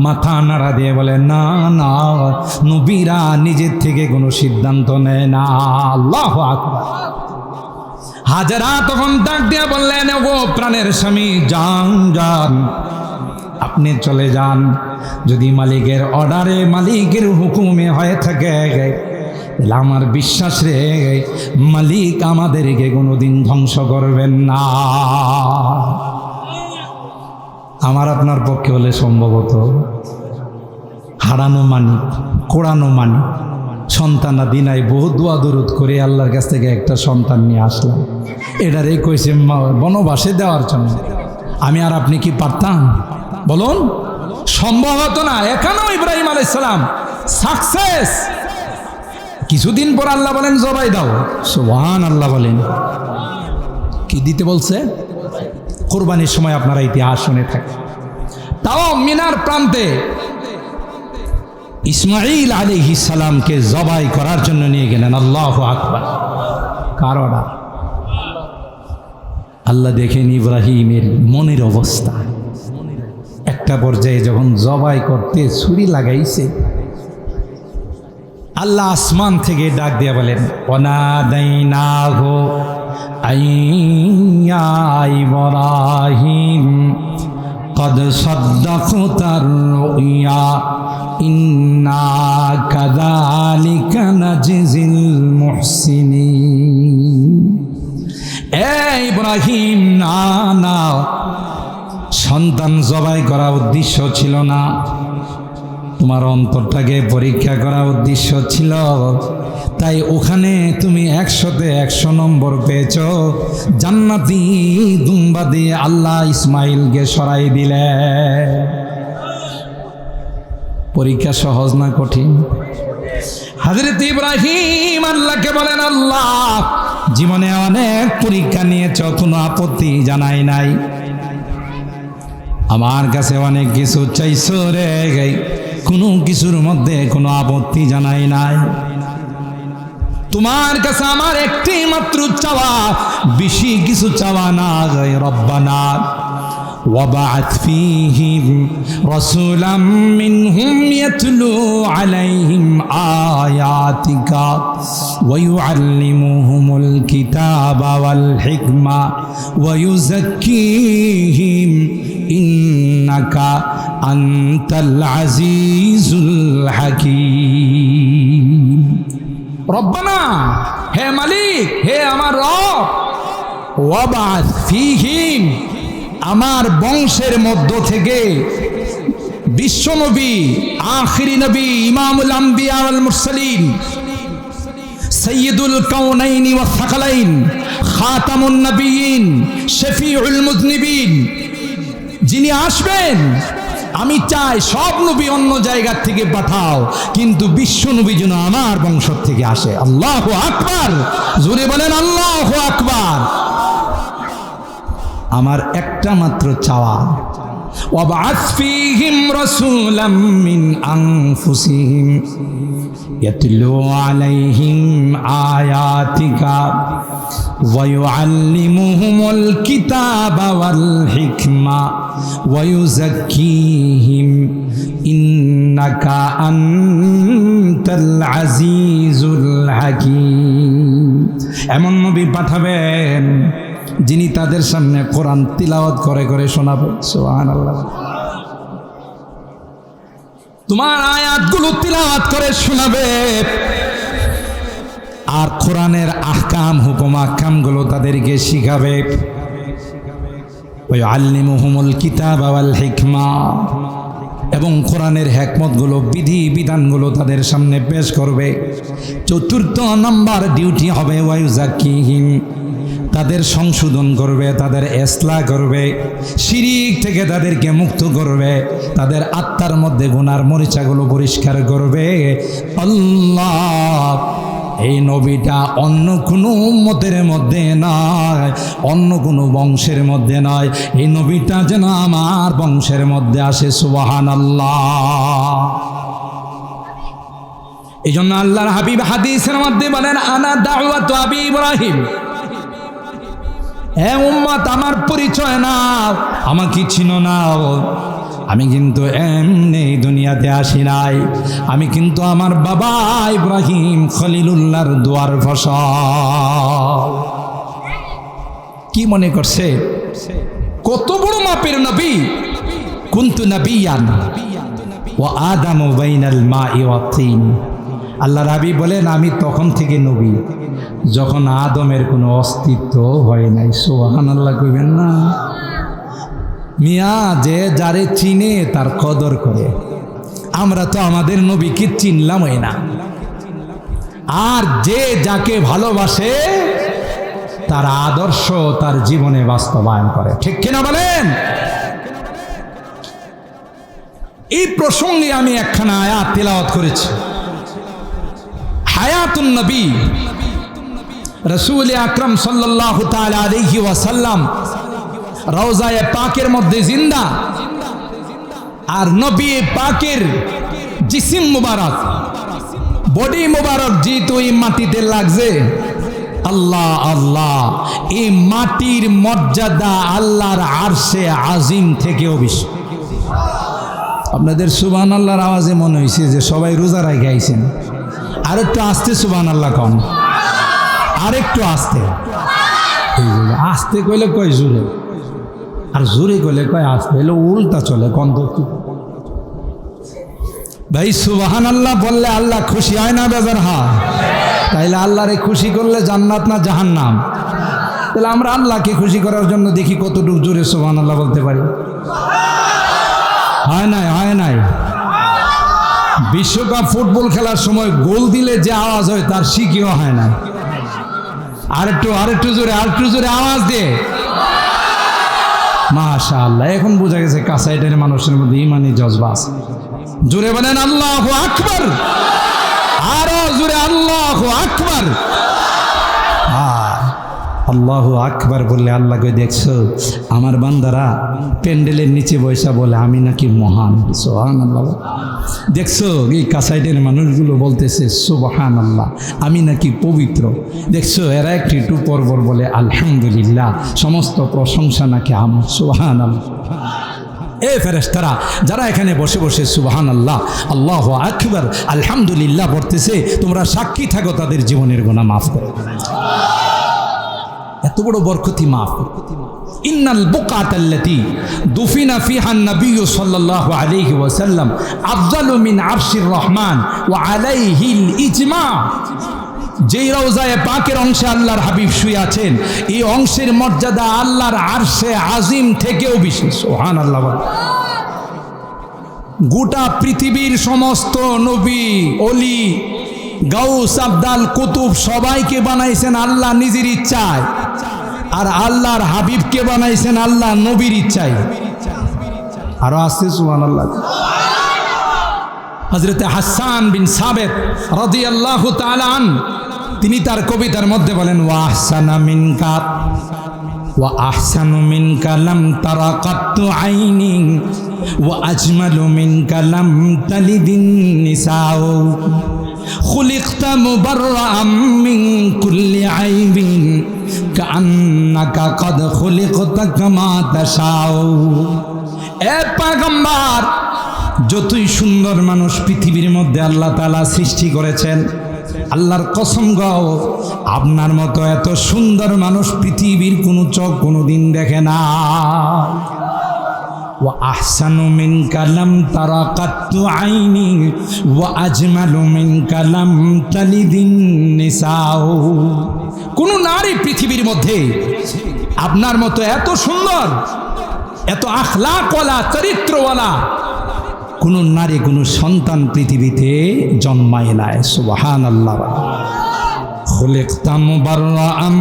মাথা নাড়া দিয়ে বলে না না, নবীরা নিজের থেকে কোনো সিদ্ধান্ত নেয় না। আল্লাহু আকবার। হাজারা তখন ডাক দিয়ে বললেন, ও প্রাণের স্বামী, যান যান, আপনি চলে যান। যদি মালিকের অর্ডারে মালিকের হুকুমে হয়ে থাকে, আমার বিশ্বাস রে মালিক আমাদেরকে কোনোদিন ধ্বংস করবেন না। আমার আপনার পক্ষে হলে সম্ভবত হারানো মানি, কোড়ানো মানি, সন্তানাদি নাই, বহু দোয়া দরুদ করে আল্লাহর কাছ থেকে একটা সন্তান নিয়ে আসলাম, এটারে কইছে বনবাসে দেওয়ার জন্য। আমি আর আপনি কি পারতাম বলুন? সম্ভব হতো না। এখানেও ইব্রাহিম আলাইহিস সালাম সাকসেস। কিছুদিন পর আল্লাহ বলেন জবাই দাও। সুবহানাল্লাহ বলেন। কি দিতে বলছে? কোরবানির সময় আপনারা ইতিহাস শুনে থাকেন। তাও মিনার প্রান্তে ইসমাঈল আলাইহিস সালামকে জবাই করার জন্য নিয়ে গেলেন। আল্লাহু আকবার। কার অর্ডার? আল্লাহ দেখেন ইব্রাহিমের মনের অবস্থা। একটা পর্যায়ে যখন জবাই করতে ছুরি লাগাইছে, আল্লাহ আসমান থেকে ডাক দিয়া বলেন, ওয়ানাদাইনাহু আইয়া ইব্রাহিম কদ সাদ্দাকতার রুইয়া ইন্না কাযালিকা নাজিজিল মুহসিনিন। এ ইব্রাহিম, না না, সন্তান জবাই করা উদ্দেশ্য ছিল না, তোমার অন্তরটাকে পরীক্ষা করা উদ্দেশ্য ছিল। তাই ওখানে তুমি 100-তে 100 নম্বর পেয়েছ। জান্নাতি দুম্বা দিয়ে আল্লাহ ইসমাইলকে সরাই দিলে। পরীক্ষা সহজ না কঠিন? হযরত ইব্রাহিম আল্লাহকে বলেন, আল্লাহ জীবনে অনেক পরীক্ষা নিয়েছ, কোনো আপত্তি জানাই নাই, আমার কাছে অনেক কিছু চাইছো রে, কোনো কিছুর মধ্যে কোনো আপত্তি জানাই নাই। তোমার কাছে আমার একটি মাত্র চাওয়া, বেশি কিছু চাওয়া না। রব্বানা ওয়াবা'আথ ফীহিম রাসূলাম মিনহুম ইয়াতলু আলাইহিম আয়াতিকা ওয়া ইউআল্লিমুহুমুল কিতাবা ওয়াল হিকমা ওয়া ইউযাক্কিহিম ইন্নাকা আনতাল আজিজুল হাকীম। রব্বানা, হে মালিক, হে আমার রব, ওয়াবা'আথ ফীহিম, আমার বংশের মধ্য থেকে বিশ্বনবী, আখিরি নবী, ইমামুল আম্বিয়া ওয়াল মুরসালিন, সাইয়্যিদুল কাউনাইনি ওয়াস সাকালাইন, খাতামুন নবিয়্যিন, শফিউল মুযনিবিন, যিনি আসবেন, আমি চাই সব নবী অন্য জায়গার থেকে পাঠাও, কিন্তু বিশ্ব নবী যেন আমার বংশ থেকে আসে। আল্লাহু আকবার। জোরে বলেন আল্লাহু আকবার। আমার একটা মাত্র চাওয়া, ওয়াবআথ ফীহিম রাসূলাম মিন আনফুসিহিম ইয়াতলু আলাইহিম আয়াতিকা ওয়া ইউআল্লিমুহুমুল কিতাবা ওয়াল হিকমা ওয়া ইউযাক্কিহিম ইন্নাকা আনতাল আজিজুল হাকীম। এমন নবী পাঠাবেন যিনি তাদের সামনে কোরআন তিলাওয়াত করে করে শোনাবে। সুবহানাল্লাহ। তোমার আয়াতগুলো তিলাওয়াত করে শোনাবে, আর কোরআনের আহকাম হুকুম আহকামগুলো তাদেরকে শিখাবে। ওয়াল্লিমুহুমুল কিতাবা ওয়াল হিকমা, এবং কোরআনের হিকমতগুলো বিধি বিধানগুলো তাদের সামনে পেশ করবে। চতুর্থ নাম্বার ডিউটি হবে ওয়ায়ুজাক্কিহিম, তাদের সংশোধন করবে, তাদের ইসলাহ করবে, শিরিক থেকে তাদেরকে মুক্ত করবে, তাদের আত্মার মধ্যে গুনার মরিচাগুলো পরিষ্কার করবে। আল্লাহ, এই নবীটা অন্য কোনো উম্মতের মধ্যে নয়, অন্য কোনো বংশের মধ্যে নয়, এই নবীটা যেন আমার বংশের মধ্যে আসে। সুবহানাল্লাহ। এই জন্য আল্লাহর হাবিব হাদিসের মধ্যে বলেন, আনা দাওয়াতু আবি ইব্রাহিম, হে উম্মত আমার পরিচয় নাও, আমাকে চিনো নাও। আমি কিন্তু এমনি দুনিয়াতে আসি নাই, আমি কিন্তু আমার বাবা ইব্রাহিম খলিলুল্লাহর দোয়ার ফসল। কি মনে করছে কত বড় মাপের নবী? কুনতু নাবিয়ান ওয়া আদামু বাইনাল মাই ওয়া তিন। আল্লাহর হাবিব বলেন, আমি তখন থেকে নবী যখন আদমের কোনো অস্তিত্ব হয় নাই। সুবহানাল্লাহ কইবেন না? মিয়া, যে যারে চিনে তার কদর করে। আমরা তো আমাদের নবীকে চিনলামই না। আর যে যাকে ভালোবাসে তার আদর্শ তার জীবনে বাস্তবায়ন করে। ঠিক কিনা বলেন? এই প্রসঙ্গে আমি একখানা আয়াত তিলাওয়াত করেছি। হায়াতুন নবী, রাসূল আকরাম সাল্লাল্লাহু তাআলা আলাইহি ওয়াসাল্লাম রওজায়ে পাকের মধ্যে জিন্দা, আর নবী পাকের জিসিম মুবারক, বডি মুবারক যেহেতু এই মাটিতে লাগছে, আল্লাহ আল্লাহ, এই মাটির মর্যাদা আল্লাহর আরশে আজিম থেকেও বেশি। আপনাদের সুবহানাল্লাহর আওয়াজে মনে হয়েছে যে সবাই রোজা রেখে আইছেন। আর একটু আস্তে সুবহানাল্লাহ কন, আর একটু আস্তে। আস্তে কইলে কয় জোরে, আর জোরে কইলে কয় আস্তে, এলো উল্টা চলে। কন তো ভাই, সুবহানাল্লাহ বললে আল্লাহ খুশি হয় না বেজার হয়? তাইলে আল্লাহরে খুশি করলে জান্নাত না জাহান্নাম? তাহলে আমরা আল্লাহকে খুশি করার জন্য দেখি কতটুকু জোরে সুবহানাল্লাহ বলতে পারি। হয় নাই? হয় নাই? বিশ্বকাপ ফুটবল খেলার সময় গোল দিলে যে আওয়াজ হয় তার শিখিও হয় না। আরেকটু জোরে, আরেকটু জোরে আওয়াজ দিয়ে মাশাআল্লাহ। এখন বোঝা গেছে কাসাইটের মানুষের মধ্যে ইমানি জজবা আছে। জোরে বলেন আল্লাহু আকবার, আরো জোরে আল্লাহু আকবার। আল্লাহু আকবার বললে আল্লাহকে দেখছো আমার বান্দারা প্যান্ডেলের নিচে বসা বলে আমি নাকি মহান। সুবহানাল্লাহ। দেখছো এই কাসাইটের মানুষগুলো বলতেছে সুবহানাল্লাহ, আমি নাকি পবিত্র। দেখছো এরা একটু পরপর বলে আলহামদুলিল্লাহ, সমস্ত প্রশংসা নাকি আমার। সুবহানাল্লাহ। এ ফেরেশতারা যারা এখানে বসে বসে সুবহানাল্লাহ, আল্লাহু আকবার, আলহামদুলিল্লাহ পড়তেছে, তোমরা সাক্ষী থাকো তাদের জীবনের গুনাহ মাফ করে। এত বড় বরকতি মাফ। ইন্নাল বুকাতাল্লাতী দুফিনা ফিহা নবী সাল্লাল্লাহু আলাইহি ওয়াসাল্লাম আফজালু মিন আরশির রহমান ওয়া আলাইহিল ইজমা। যেই রওজায়ে পাকের অংশে আল্লাহর হাবিব শুয়ে আছেন, এই অংশের মর্যাদা আল্লাহর আরশে আজিম থেকেও বেশি। সুবহানাল্লাহ। গোটা পৃথিবীর সমস্ত নবী, অলি, গাউস, আবদাল, কুতুব সবাইকে বানাইছেন আল্লাহ নিজের ইচ্ছায়, আর আল্লাহর হাবিবকে বানাইছেন আল্লাহ নবীর ইচ্ছায়। আরো আসছে সুবহানাল্লাহ। হযরত হাসান বিন সাবিত রাদিয়াল্লাহু তাআলা আন, তিনি তার কবিতার মধ্যে বলেন, ওয়া আহসানা মিনকা ওয়া আহসানু মিনকা লাম তারা কাত্তু আইনি ওয়া আজমালু মিনকা লাম তালিদিন নিসাউ খুলিকতা মুবাররাআম মিন কুল্লি আইবিন কাআন্নাকা কদ খুলিকতা কামা তাশাউ। এ পয়গম্বর, যতই সুন্দর মানুষ পৃথিবীর মধ্যে আল্লাহ তাআলা সৃষ্টি করেছেন, আল্লাহর কসম গো, আপনার মতো এত সুন্দর মানুষ পৃথিবীর কোনো চোখ কোনোদিন দেখে না। ওয়া আহসানু মিনকা লাম তারা কাত্তু আইনি ওয়া আজমালু মিনকা লাম তালিদিন নিসাউ। কোন নারী পৃথিবীর মধ্যে আপনার মতো এত সুন্দর, এত আখলাকওয়ালা, চরিত্রওয়ালা কোন নারী, কোন সন্তান পৃথিবীতে জন্মায় নাই। সুবহানাল্লাহ। খুলিকতা মুবাররাআম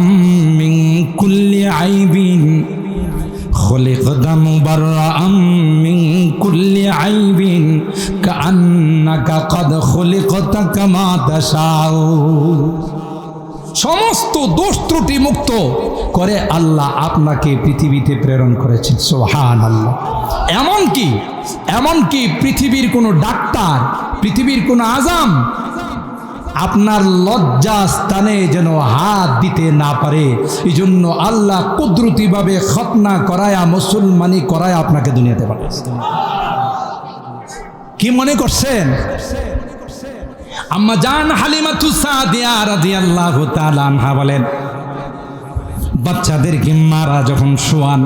মিন কুল্লি আইবিন, খুলিকতা মুবাররাআম মিন কুল্লি আইবিন কাআন্নাকা ক্বাদ খুলিকতা কামা তাশাউ। সমস্ত দোষ ত্রুটি মুক্ত করে আল্লাহ আপনাকে পৃথিবীতে প্রেরণ করেছেন। সুবহানাল্লাহ। এমনকি পৃথিবীর কোনো ডাক্তার, পৃথিবীর কোনো আজাম আপনার লজ্জা স্থানে যেন হাত দিতে না পারে, এই জন্য আল্লাহ কুদরতিভাবে খতনা করায়া, মুসলমানি করায়া আপনাকে দুনিয়াতে পাঠিয়েছেন। কি মনে করছেন? আম্মা জান হালিমাতুস সাদিয়া রাদিয়াল্লাহু তাআলা আনহা বলেন, বাচ্চাদেরকে মারা যখন শোয়ান,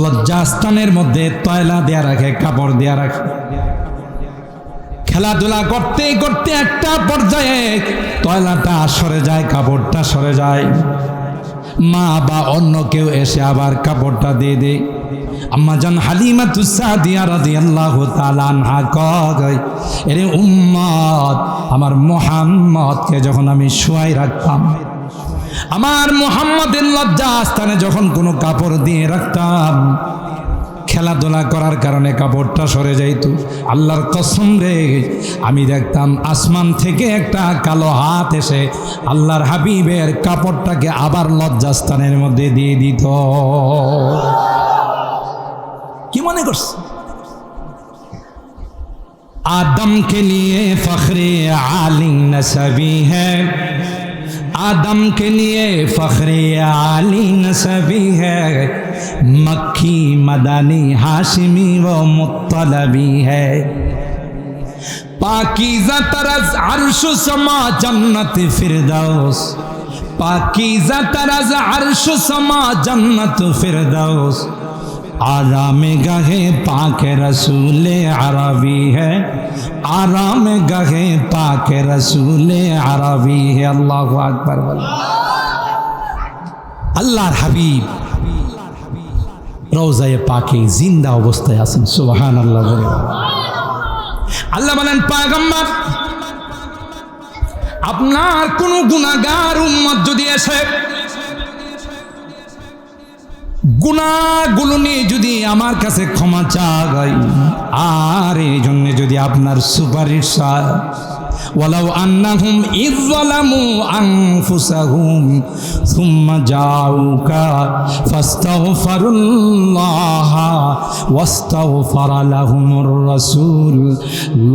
লজ্জাস্থানের মধ্যে তয়লা দেয়া রাখে, কাপড় দেয়া রাখে। খেলাধুলা করতে করতে একটা পর্যায়ে তয়লাটা সরে যায়, কাপড়টা সরে যায়। মা বা অন্য কেউ এসে আবার কাপড়টা দিয়ে দেয়। আম্মা জান হালিমাতুস সাদিয়া রাদিয়াল্লাহু তাআলা আনহা কয়, এরে উম্মত, আমার মুহাম্মদকে যখন আমি শুয়াই রাখতাম, আমার মুহাম্মদের লজ্জা স্থানে যখন কোনো কাপড় দিয়ে রাখতাম, খেলাধুলা করার কারণে কাপড়টা সরে যাইত। আল্লাহর কসম রে, আমি দেখতাম আসমান থেকে একটা কালো হাত এসে আল্লাহর হাবিবের কাপড়টাকে আবার লজ্জাস্থানের মধ্যে দিয়ে দিত। কি মনে করছে? आदम के लिए फख्रे आली नसबी है, आदम के लिए फख्रे आली नसबी है, मक्खी मदनी हाशिमी व मुत्तलबी है। पाकीज़ा तरज़ अर्श समा जन्नत फिरदौस, पाकीज़ा तरज़ अर्श समा जन्नत फिरदौस, आराम गहे पाक रसूल अरबी है, आराम गहे पाक रसूल अरबी है। अल्लाहु আকবার। আল্লাহর হাবিব রওজায়ে পাকে জিন্দা অবস্থায় আছেন। সুবহানাল্লাহ। আল্লাহ বলেন, পয়গম্বর, আপনার কোন গুনাহগার উম্মত যদি এসে গুনাহগুলো নিয়ে যদি আমার কাছে ক্ষমা চায়, আর এই জন্য যদি আপনার সুপারিশ চায়, ওয়ালাউ আন্নাহুম ইযলামু আনফুসাহুম সুম্মা জাউকা ফাস্তাগফিরুল্লাহ ওয়াস্তাগফারা লাহুমুর রাসূল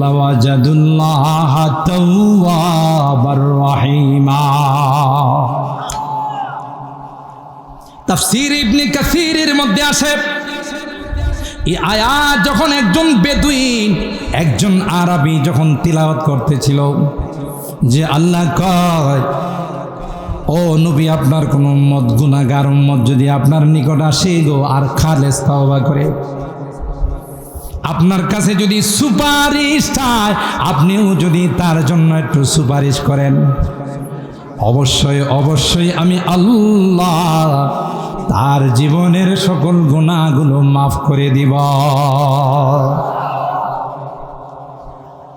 লাওয়াজাদুল্লাহ তাওয়াবার রহিমা। তাফসীর ইবনে কাসীরের মধ্যে আসে, এই আয়াত যখন একজন বেদুইন, একজন আরবি যখন তিলাওয়াত করতেছিল, যে আল্লাহ কয়, ও নবী, আপনার কোন উম্মত গুনাহগার উম্মত যদি আপনার নিকট আসে গো আর খালেস তাওবা করে, আপনার কাছে যদি সুপারিশ চায়, আপনিও যদি তার জন্য একটু সুপারিশ করেন, অবশ্যই অবশ্যই আমি আল্লাহ তার জীবনের সকল গুনাহগুলো মাফ করে দিব।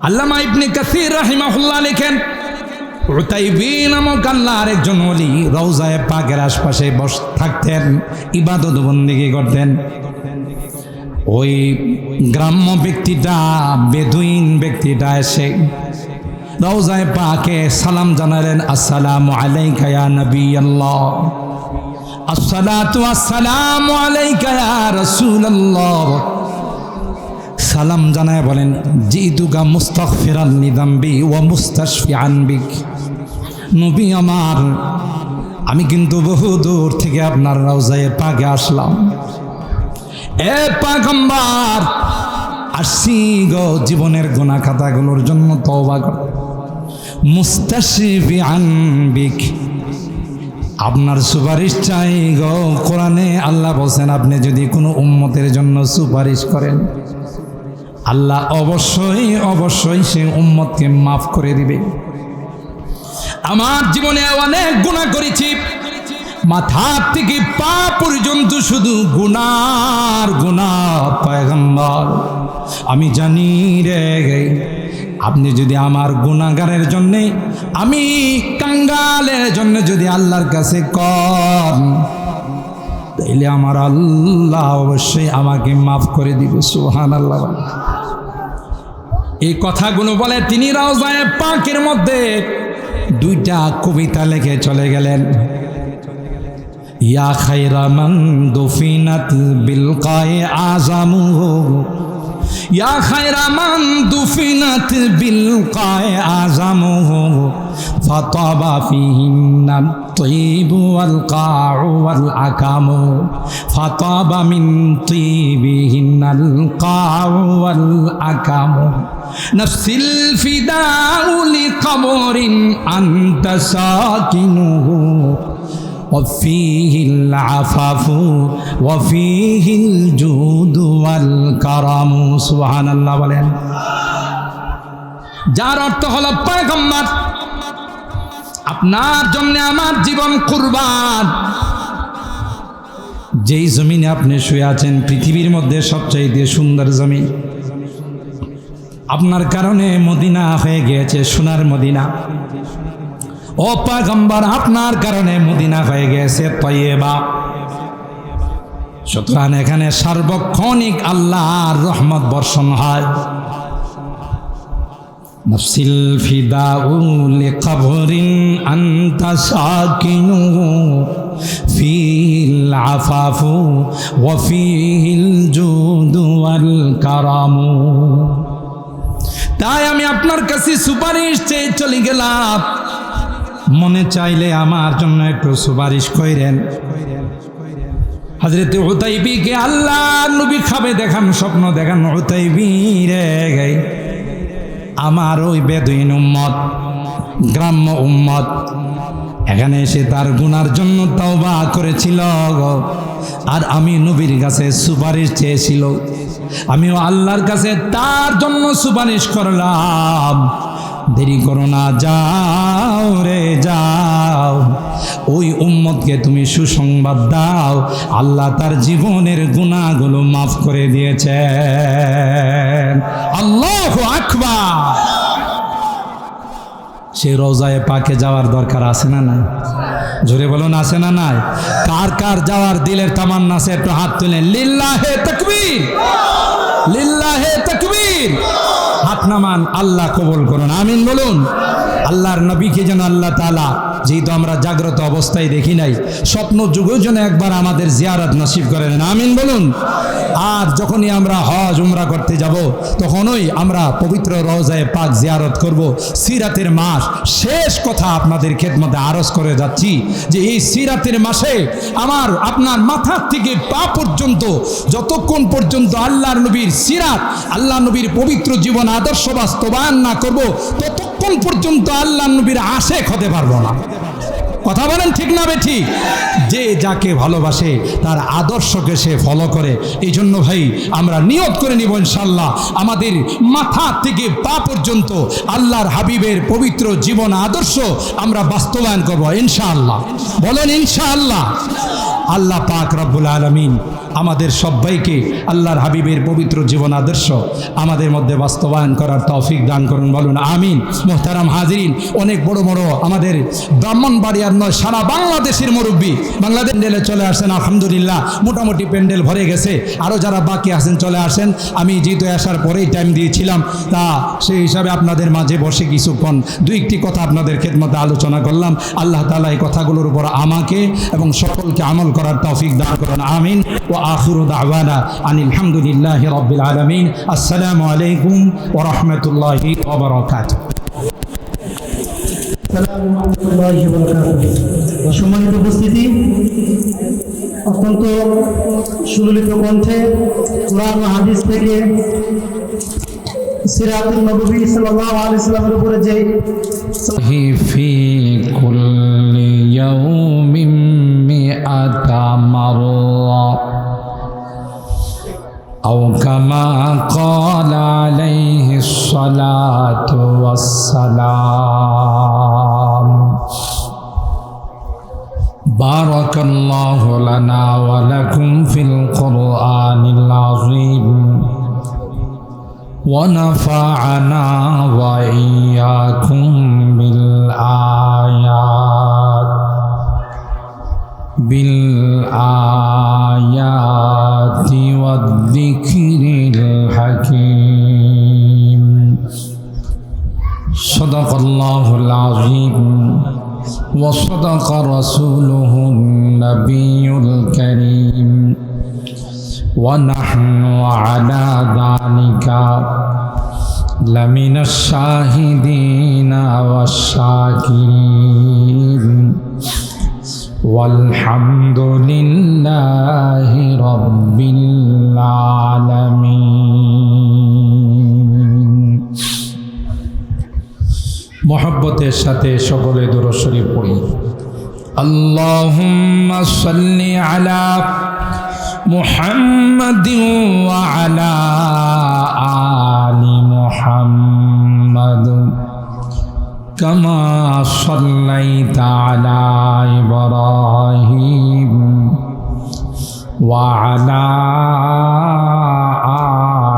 আল্লামা ইবনে কাসীর রাহিমাহুল্লাহ লিখেন, উতাইবী নামক আল্লাহর একজন ওলি রওজায়ে পাকের আশপাশে বসে থাকতেন, ইবাদত বন্দেগী করতেন। ওই গ্রাম্য ব্যক্তিটা, বেদুইন ব্যক্তিটা এসে রওজায়ে পাকে সালাম জানালেন, আসসালামু আলাইকা ইয়া নবী আল্লাহ, আসসালাতু আসসালামু আলাইকা ইয়া রাসূলুল্লাহ। সালাম জানায় বলেন, জিতুকা মুস্তাগফিরান লিযামবি ওয়া মুস্তাশফিআন বিক। নবী আমার, আমি কিন্তু বহু দূর থেকে আপনার রওজায়ে পাকে আসলাম। এ পয়গম্বর, আসছি গো জীবনের গুনাহ খাতাগুলোর জন্য তওবা করতে। মুস্তাশফিআন বিক, আপনার সুপারিশ চাই গো। কোরআনে আল্লাহ বলছেন আপনি যদি কোনো উম্মতের জন্য সুপারিশ করেন, আল্লাহ অবশ্যই অবশ্যই সে উম্মতকে মাফ করে দিবে। আমার জীবনে অনেক গুনাহ করেছি, মাথা থেকে পা পর্যন্ত শুধু গুনার গুনাহ। পয়গম্বর আমি জানি রে, আপনি যদি আমার গুনাহগারের জন্য, আমি কাঙ্গালের জন্য যদি আল্লাহর কাছে কন, তাইলে আমার আল্লাহ অবশ্যই আমাকে মাফ করে দিবে। সুবহানাল্লাহ। এই কথাগুলো বলে তিনি রওজায়ে পাকের মধ্যে দুইটা কবিতা লিখে চলে গেলেন। ইয়া খায়রা মান দুফিনাত বিল কায়ে আযামুহু, ইয়া খায়রা মান দুফিনাত বিল কায়ে আযামুহু, ফাতাবা ফিহিন্না الطيب والقاع والأكام، فطاب من طيبهن القاع والأكام، نفس الفداء لقبر أنت ساكنه، وفيه العفاف وفيه الجود والكرم। سبحان الله বলেন। যার অর্থ হলো পয়গম্বর আপনার জন্য আমার জীবন কুরবান। যেই জমিনে আপনি শুয়ে আছেন পৃথিবীর মধ্যে সবচাইতে সুন্দর জমিন, আপনার কারণে মদিনা হয়ে গিয়েছে সোনার মদিনা। ও পয়গম্বর আপনার কারণে মদিনা হয়ে গিয়েছে তয়্যেবা। সুতরাং এখানে সার্বক্ষণিক আল্লাহর রহমত বর্ষণ হয়। নফসিল ফিদাউ লিকবরিন আনতা সাকিনুহু, ফিল আফাফু ওয়া ফিল জুদু ওয়াল কারামু। তাই আমি আপনার কাছে সুপারিশ চেয়ে চলে গেলাম, মনে চাইলে আমার জন্য একটু সুপারিশ কইরেন। হযরত উতাইবীকে আল্লাহ নবী খাবে দেখান, স্বপ্ন দেখান। উতাইবী রে গাই আমার ওই বেদুইন উম্মত, গ্রাম্য উম্মত, এখানে এসে তার গুনার জন্য তওবা করেছিল আর আমি নবীর কাছে সুপারিশ চেয়েছিল। আমিও আল্লাহর কাছে তার জন্য সুপারিশ করলাম। দেরি করো না, যাও রে যাও, ওই উম্মতকে তুমি সুসংবাদ দাও, আল্লাহ তার জীবনের গুনাহগুলো মাফ করে দিয়েছেন। আল্লাহু আকবার। সে রওজায়ে পাকে যাওয়ার দরকার আছে না নাই? জোরে বলুন আছে না নাই? কার কার যাওয়ার দিলের তামান্না আছে একটু হাত তুলেন। লিল্লাহে তাকবীর, লিল্লাহে তাকবীর। হাত নামান, আল্লাহ কবুল করুন, আমিন বলুন। আল্লাহর নবীকে যেন আল্লাহ তাআলা, যেহেতু আমরা জাগ্রত অবস্থায় দেখি নাই, স্বপ্ন যুগেও যেন একবার আমাদের জিয়ারত নসিব করেন, আমিন বলুন। আর যখনই আমরা হজ উমরা করতে যাব, তখনই আমরা পবিত্র রওজায়ে পাক জিয়ারত করব। সিরাতের মাস, শেষ কথা আপনাদের খেদমতে আরজ করে যাচ্ছি যে এই সিরাতের মাসে আমার আপনার মাথা থেকে পা পর্যন্ত যতক্ষণ পর্যন্ত আল্লাহর নবীর সিরাত, আল্লাহ নবীর পবিত্র জীবন আদর্শ বাস্তবায়ন না করব, ততক্ষণ পর্যন্ত আল্লাহর নবীর আশেক হতে পারবো না। কথা বলেন ঠিক না বেঠিক? যে যাকে ভালোবাসে তার আদর্শকে সে ফলো করে। এই জন্য ভাই আমরা নিয়ত করে নিব ইনশাআল্লাহ আমাদের মাথা থেকে পা পর্যন্ত আল্লাহর হাবিবের পবিত্র জীবন আদর্শ আমরা বাস্তবায়ন করব ইনশাআল্লাহ। বলেন ইনশাআল্লাহ। আল্লাহ পাক রব্বুল আলামিন আমাদের সবাইকে আল্লাহর হাবিবের পবিত্র জীবন আদর্শ আমাদের মধ্যে বাস্তবায়ন করার তৌফিক দান করুন, বলুন আমিন। মুহতারাম হাজিরিন, অনেক বড় বড় আমাদের ব্রাহ্মণবাড়িয়ার নয় সারা বাংলাদেশের মুরব্বী বাংলাদেশ প্যান্ডেলে চলে আসেন। আলহামদুলিল্লাহ মোটামুটি প্যান্ডেল ভরে গেছে, আরও যারা বাকি আছেন চলে আসেন। আমি যেহেতু আসার পরেই টাইম দিয়েছিলাম, তা সেই হিসাবে আপনাদের মাঝে বসে কিছুক্ষণ দুই একটি কথা আপনাদের খেদমতে আলোচনা করলাম। আল্লাহ তাআলা এই কথাগুলোর উপর আমাকে এবং সকলকে আমল করার তৌফিক দান করুন, আমিন। ও আখিরু দাওয়ানা আনিল হামদুলিল্লাহি রাব্বিল আলামিন। আসসালামু আলাইকুম ওয়া রাহমাতুল্লাহি ওয়া বারাকাতুহু। সম্মানিত উপস্থিতি, অত্যন্ত সুললিত কণ্ঠে কোরআন ও হাদিস থেকে সিরাতুন নবী সাল্লাল্লাহু আলাইহি সাল্লামের উপরে যে في كل يوم 100 مرة أو كما قال عليه الصلاة والسلام. بارك الله لنا ولكم في القرآن العظيم ونفعنا وإياكم بالآيات والذكر الحكيم. صدق الله العظيم وصدق رسوله النبي الكريم ونحن على ذلك لمن الشاهدين والشاكرين والحمد لله رب العالمين. محبতের সাথে সকলে দুরূদ শরীফ পড়ি. اللهم صل على محمد وعلى آل محمد كما صليت على إبراهيم وعلى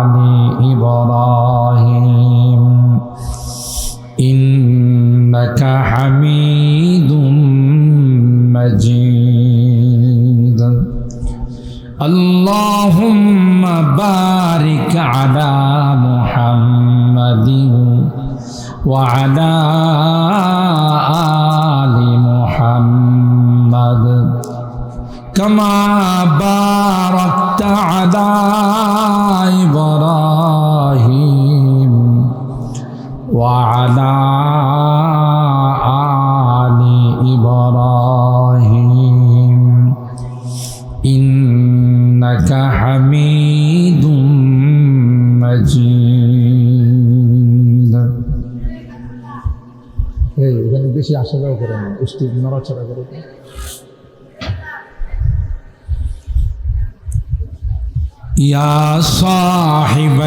آل إبراهيم إنك حميد مجيد. اللهم بارك على محمد وعلى آل محمد كما باركت على إبراهيم وعلى آل إبراهيم إنك حميد مجيد. এখানে বেশি আসা যাওয়া করে না, স্টিক নড়াচড়া করে। يا صاحب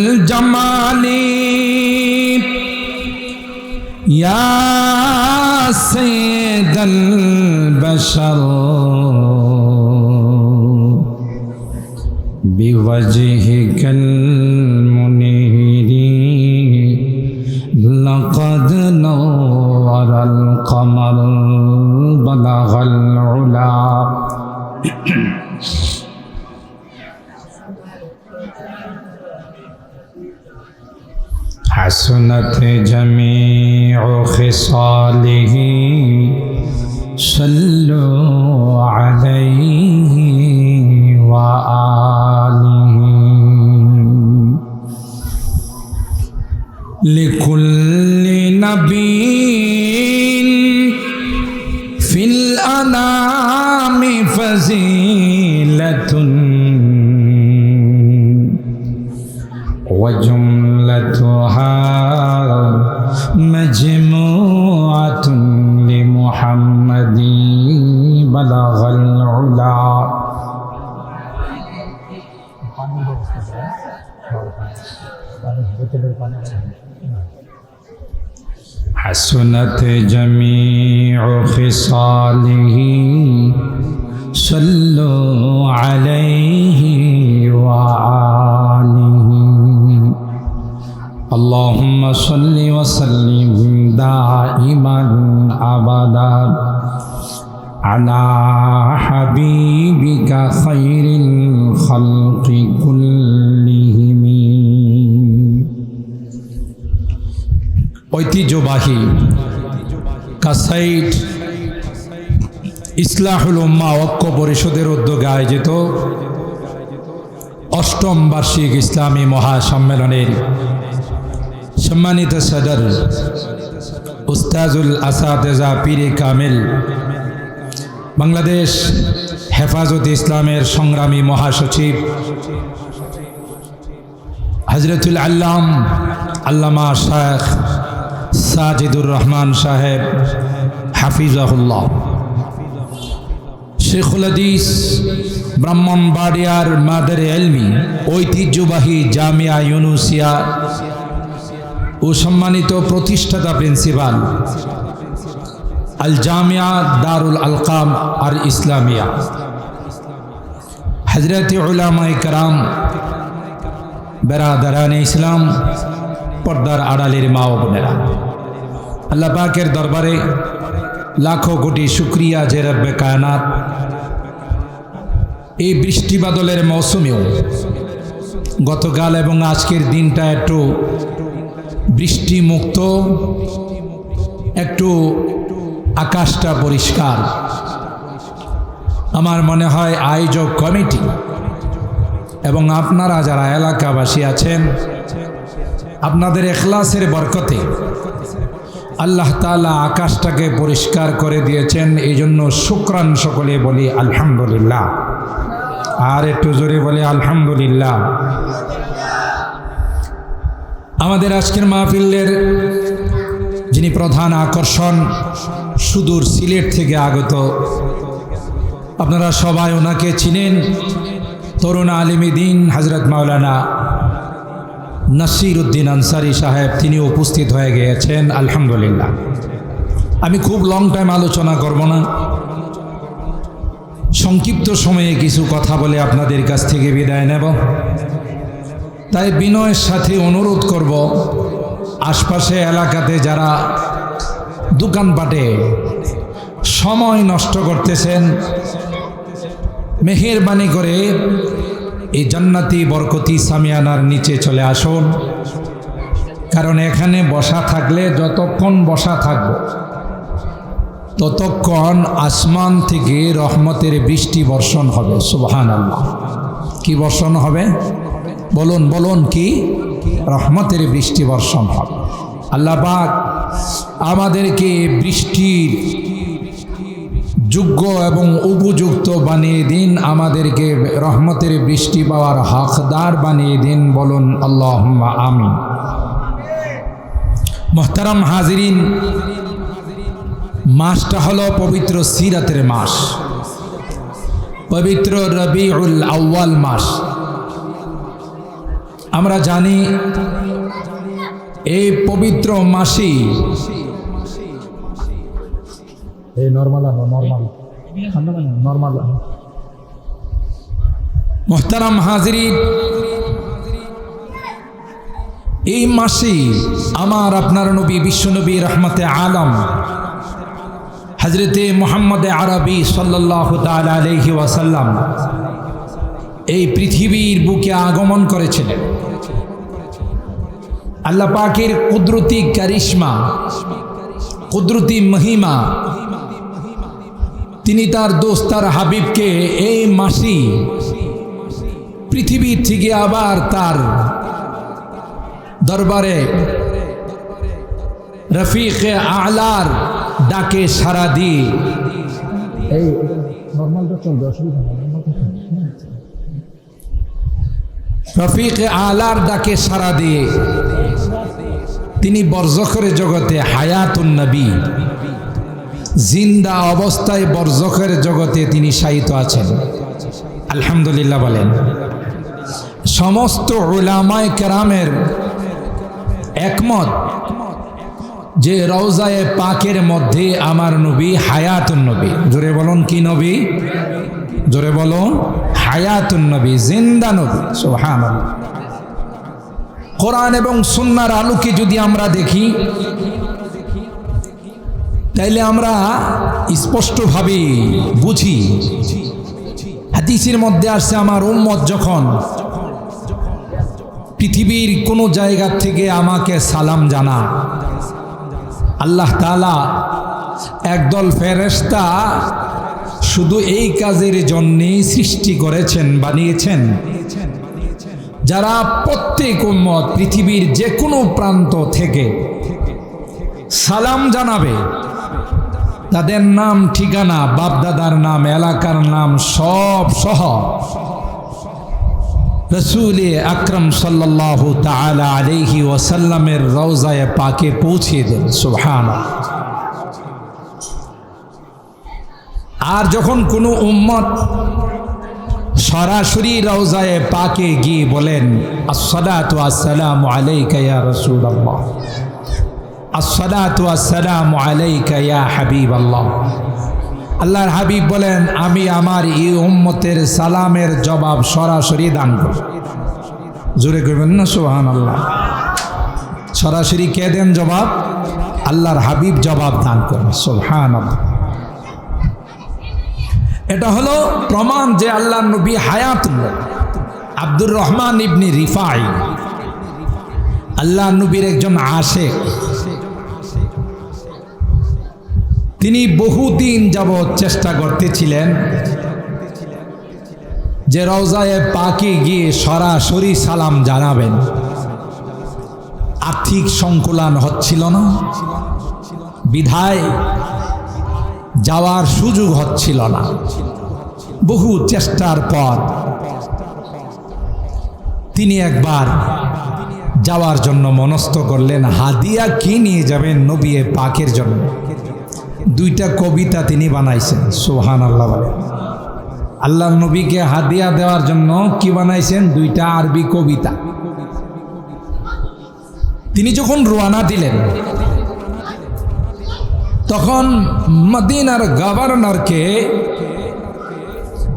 الجمال يا سيد البشر بوجهك المنير لقد نور القمر بلغ العلا. حسنت جميع خصاله صلوا عليه وآله. لكل نبي في الأنام فزيلة وجملتها مجموعة لمحمد بلغ العلا. حسنت جميع خصاله صلوا عليه وآله. اللهم صل وسلم دائما أبدا على حبيبك خير الخلق كلهم. ঐতিহ্যবাহী কাসাইট ইসলাহুল উম্মাহ ঐক্য পরিষদের উদ্যোগে আয়োজিত অষ্টম বার্ষিক ইসলামী মহাসম্মেলনের সম্মানিত সদর উস্তাজুল আসাতেজা পীরে কামিল বাংলাদেশ হেফাজত ইসলামের সংগ্রামী মহাসচিব হযরতুল আল্লাম আল্লামা শায়েখ সাজিদুর রহমান সাহেব হাফিজাহুল্লাহ, শেখুল হাদিস ব্রাহ্মণবাড়িয়ার মাদারে ইলমি ঐতিহ্যবাহী জামিয়া ইউনুসিয়া ও সম্মানিত প্রতিষ্ঠাতা প্রিন্সিপাল আল জামিয়া দারুল আলকাম আর ইসলামিয়া, হযরত উলামায়ে কেরাম, বেরাদারানে ইসলাম, পর্দার আড়ালের মা ও বোনেরা, আল্লাহ পাকের দরবারে লাখো কোটি শুকরিয়া যে রব্বে কায়নাত এই বৃষ্টি বাদলের মৌসুমেও গতকাল এবং আজকের দিনটা একটু বৃষ্টি মুক্ত, একটু আকাশটা পরিষ্কার। আমার মনে হয় আয়োজক কমিটি এবং আপনারা যারা এলাকাবাসী আছেন, আপনাদের ইখলাসের বরকতে আল্লাহ তাআলা আকাশটাকে পরিষ্কার করে দিয়েছেন। এই জন্য শুকরান সকলে বলি আলহামদুলিল্লাহ। আর একটু জোরে বলি আলহামদুলিল্লাহ। আমাদের আজকের মাহফিলের যিনি প্রধান আকর্ষণ, সুদূর সিলেট থেকে আগত, আপনারা সবাই ওনাকে চিনেন, তরুণ আলিমে দ্বীন হযরত মাওলানা নাসির উদ্দিন আনসারী সাহেব, তিনি উপস্থিত হয়ে গিয়েছেন আলহামদুলিল্লাহ। আমি খুব লং টাইম আলোচনা করব না, সংক্ষিপ্ত সময়ে কিছু কথা বলে আপনাদের কাছ থেকে বিদায় নেব। তাই বিনয়ের সাথে অনুরোধ করব, আশপাশে এলাকাতে যারা দোকানপাটে সময় নষ্ট করতেছেন, মেহেরবানি করে এই জান্নাতি বরকতি সামিয়ানার নিচে চলে আসুন। কারণ এখানে বসা থাকলে, যতক্ষণ বসা থাকব ততক্ষণ আসমান থেকে রহমতের বৃষ্টি বর্ষণ হবে। সুবহানাল্লাহ। কি বর্ষণ হবে? বলুন বলুন, কি? রহমতের বৃষ্টি বর্ষণ হবে। আল্লাহ পাক আমাদেরকে বৃষ্টির যোগ্য এবং উপযুক্ত বানিয়ে দিন, আমাদেরকে রহমতের বৃষ্টি পাওয়ার হকদার বানিয়ে দিন। বলুন আল্লাহুম্মা আমিন। মুহতারাম হাজিরিন, মাসটা হলো পবিত্র সিরাতের মাস, পবিত্র রবিউল আউয়াল মাস। আমরা জানি এই পবিত্র মাসে মুহতারাম হাজিরিন, এই মাসে আমার আপনার নবী বিশ্বনবী রহমতে আলম হযরতে মুহাম্মদ আরবি সাল্লাল্লাহু তাআলা আলাইহি ওয়াসাল্লাম এই পৃথিবীর বুকে আগমন করেছিলেন। আল্লাহ পাকের কুদরতি কারিশমা, কুদরতি মহিমা, তিনি তার দোস্ত, তার হাবিবকে এই মাসে পৃথিবী থেকে আবার তার দরবারে রফিকে আলার ডাকে সাড়া দিয়ে রফিকে আলার ডাকে সাড়া দিয়ে তিনি বরজখের জগতে হায়াতুন নবী, জিন্দা অবস্থায় বরজখের জগতে তিনি শায়িত আছেন। আলহামদুলিল্লাহ বলেন। সমস্ত উলামায়ে কেরামের একমত যে রওজায়ে পাকের মধ্যে আমার নবী হায়াতুন নবী। জোরে বলুন, কি নবী? জোরে বলুন, হায়াতুন নবী, জিন্দা নবী। সুবহানাল্লাহ। কোরআন এবং সুন্নাহর আলোকে যদি আমরা দেখি, তাইলে আমরা স্পষ্টভাবে বুঝি, হাদিসের মধ্যে আসছে আমার উম্মত যখন পৃথিবীর কোনো জায়গা থেকে আমাকে সালাম জানা, আল্লাহ তাআলা একদল ফেরেশতা শুধু এই কাজের জন্যই সৃষ্টি করেছেন, বানিয়েছেন, যারা প্রত্যেক উম্মত পৃথিবীর যে কোনো প্রান্ত থেকে সালাম জানাবে, তাদের নাম, ঠিকানা, বাপদাদার নাম, এলাকার নাম সব সহ রসুল আকরম সাল্লাল্লাহু তাআলা আলাইহি ওয়াসাল্লামের রওজায়ে পাকে পৌঁছে দেন। সুবহানাল্লাহ। আর যখন কোনো উম্মত সরাসরি রওজায়ে পাকে গিয়ে বলেন আসসালাতু আসসালামু আলাইকা ইয়া রাসূলুল্লাহ, আসসালাতু আসসালামু আলাইকা ইয়া হাবিবাল্লাহ, আল্লাহর হাবিব বলেন আমি আমার এই উম্মতের সালামের জবাব সরাসরি দান করি। জোরে করবেন না সুবহানাল্লাহ। সরাসরি কে দেন জবাব? আল্লাহর হাবিব জবাব দান করেন। সুবহানাল্লাহ। এটা হলো প্রমাণ যে আল্লাহর নবী হায়াতুল্লাহ। আব্দুর রহমান ইবনে রিফাই আল্লাহর নবীর একজন আশেক। তিনি বহুদিন যাবৎ চেষ্টা করতেছিলেন যে রওজায়ে পাকে গিয়ে সরাসরি সালাম জানাবেন। আর্থিক সংকুলান হচ্ছিল না, বিধায় যাওয়ার সুযোগ হচ্ছিল না। বহু চেষ্টার পর তিনি একবার যাওয়ার জন্য মনস্থ করলেন। হাদিয়া কি নিয়ে যাবেন নবী পাকের জন্য? দুইটা কবিতা তিনি বানাইছেন। সুবহানাল্লাহ বলেন। আল্লাহর নবীকে হাদিয়া দেওয়ার জন্য কি বানাইছেন? দুইটা আরবি কবিতা। তিনি যখন রওনা দিলেন তখন মদিনার গভর্নরকে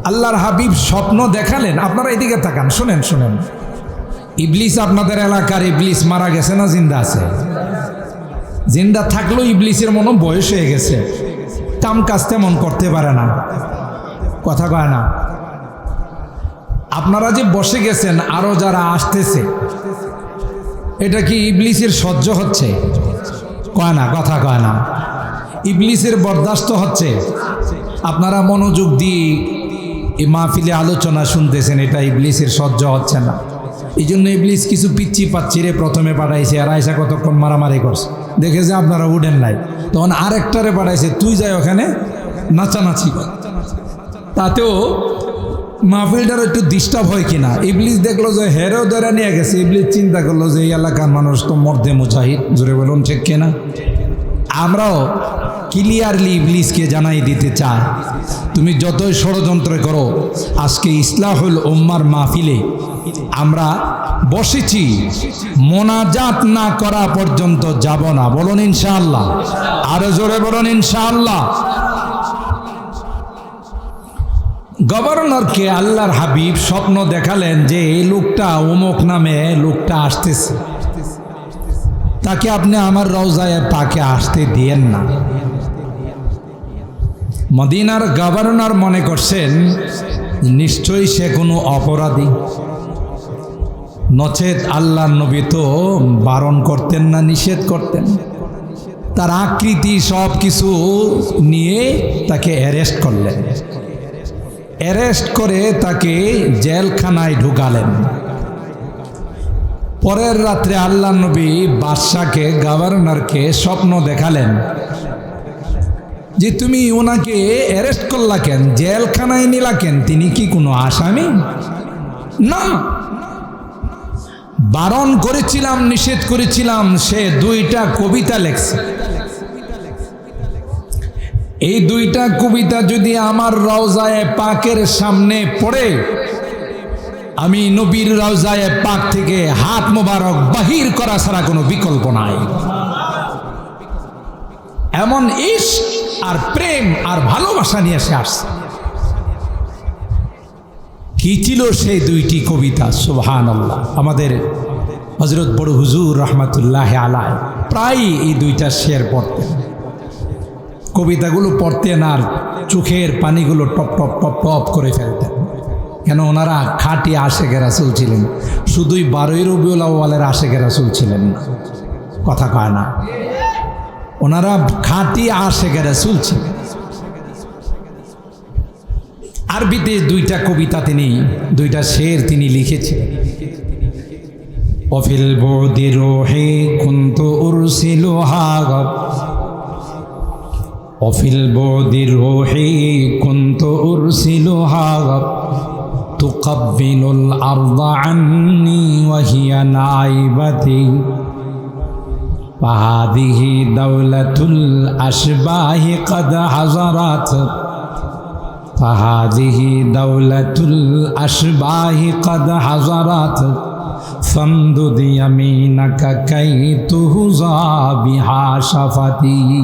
আল্লাহর হাবিব স্বপ্ন দেখালেন। আপনারা এদিকে তাকান, শুনেন শুনেন। ইবলিস আপনাদের এলাকার ইবলিস মারা গেছে না জিন্দা আছে? জিন্দা থাকলেও ইবলিসের মনে বয়স হয়ে গেছে, কাম কাজ তেমন করতে পারে না, কথা কয় না। আপনারা যে বসে গেছেন আরো যারা আসতেছে, এটা কি ইবলিসের সহ্য হচ্ছে? কয় না, কথা কয় না। ইবলিসের বরদাস্ত হচ্ছে? আপনারা মনোযোগ দিয়ে এই মাহফিলে আলোচনা শুনতেছেন, এটা ইবলিসের সহ্য হচ্ছে না। এই জন্য ইবলিস কিছু পিচ্ছি পাচ্ছিরে প্রথমে পাঠাইছে, আর আয়সা কতক্ষণ মারামারি করছে, দেখে যে আপনারা উঠেন নাই, তখন আরেকটারে পাঠাইছে, তুই যাই ওখানে নাচানাচি কর। তাতেও মাহফিলটার একটু ডিস্টার্ব হয় কিনা। ইবলিস দেখলো যে হেরেও ধরে নিয়ে গেছে। ইবলিস চিন্তা করলো যে এই এলাকার মানুষ তো মর্দে মুজাহিদ, জোরে বলুন ঠিক কিনা। আমরাও ক্লিয়ারলি ইবলিসকে জানাই দিতে চাই, তুমি যতই ষড়যন্ত্র করো, আজকে ইসলাহুল উম্মার মাহফিলে আমরা বসেছি, মোনাজাত না করা পর্যন্ত যাব না। বলুন ইনশাআল্লাহ, আরো জোরে বলুন ইনশাআল্লাহ। গভর্নরকে আল্লাহর হাবিব স্বপ্ন দেখালেন যে এই লোকটা অমুক নামে লোকটা আসতেছে, তাকে আপনি আমার রওজায়ে পাকে আসতে দিয়েন না। মদিনার গভর্নর মনে করছেন নিশ্চয়ই সে কোনো অপরাধী, নচেত আল্লাহর নবী তো বারণ করতেন না, নিষেধ করতেন। তার আকৃতি সব কিছু নিয়ে তাকে অ্যারেস্ট করলেন। অ্যারেস্ট করে তাকে জেলখানায় ঢুকালেন। পরের রাত্রে আল্লাহর নবী বাদশাকে, গভর্নরকে স্বপ্ন দেখালেন যে তুমি ওনাকে অ্যারেস্ট করলা কেন, জেলখানায় নিলা কেন? তিনি কি কোনো আসামি? না, বারণ করেছিলাম, নিষেধ করেছিলাম, সে দুইটা কবিতা লেখছে। এই দুইটা কবিতা যদি আমার রওজায়ে পাকের সামনে পড়ে, আমি নবীর রওজায়ে পাক থেকে হাত মোবারক বাহির করা ছাড়া কোনো বিকল্প নাই। এমন ইশক আর প্রেম আর ভালোবাসা নিয়ে সে আসছে। কি ছিল সেই দুইটি কবিতা? সুবহানাল্লাহ। আমাদের হযরত বড় হুজুর রহমাতুল্লাহ আলাইহি প্রায় এই দুইটা শের পড়তেন। কবিতাগুলো পড়তেন আর চোখের পানিগুলো টপ টপ টপ টপ করে ফেলতেন। কেন? ওনারা খাঁটি আশেকে রাসূল ছিলেন, শুধুই 12 রবিউল আউয়ালের আশেকে রাসূল ছিলেন না, কথা কয় না। ওনারা খাঁটি আশেকে রাসূল ছিলেন। আরবিতে দুইটা কবিতা তিনি, দুইটা শের তিনি লিখেছিলেন। ওফিল বুদি রূহি কুনতু উরসিলুহা, ওফিল বুদি রূহি কুনতু উরসিলুহা تقبل الأرض عني وهي نائبتي فهذه دولة الأشباه قد حضرت فهذه دولة الأشباه قد حضرت فامدد يمينك كي تهزى بها شفتي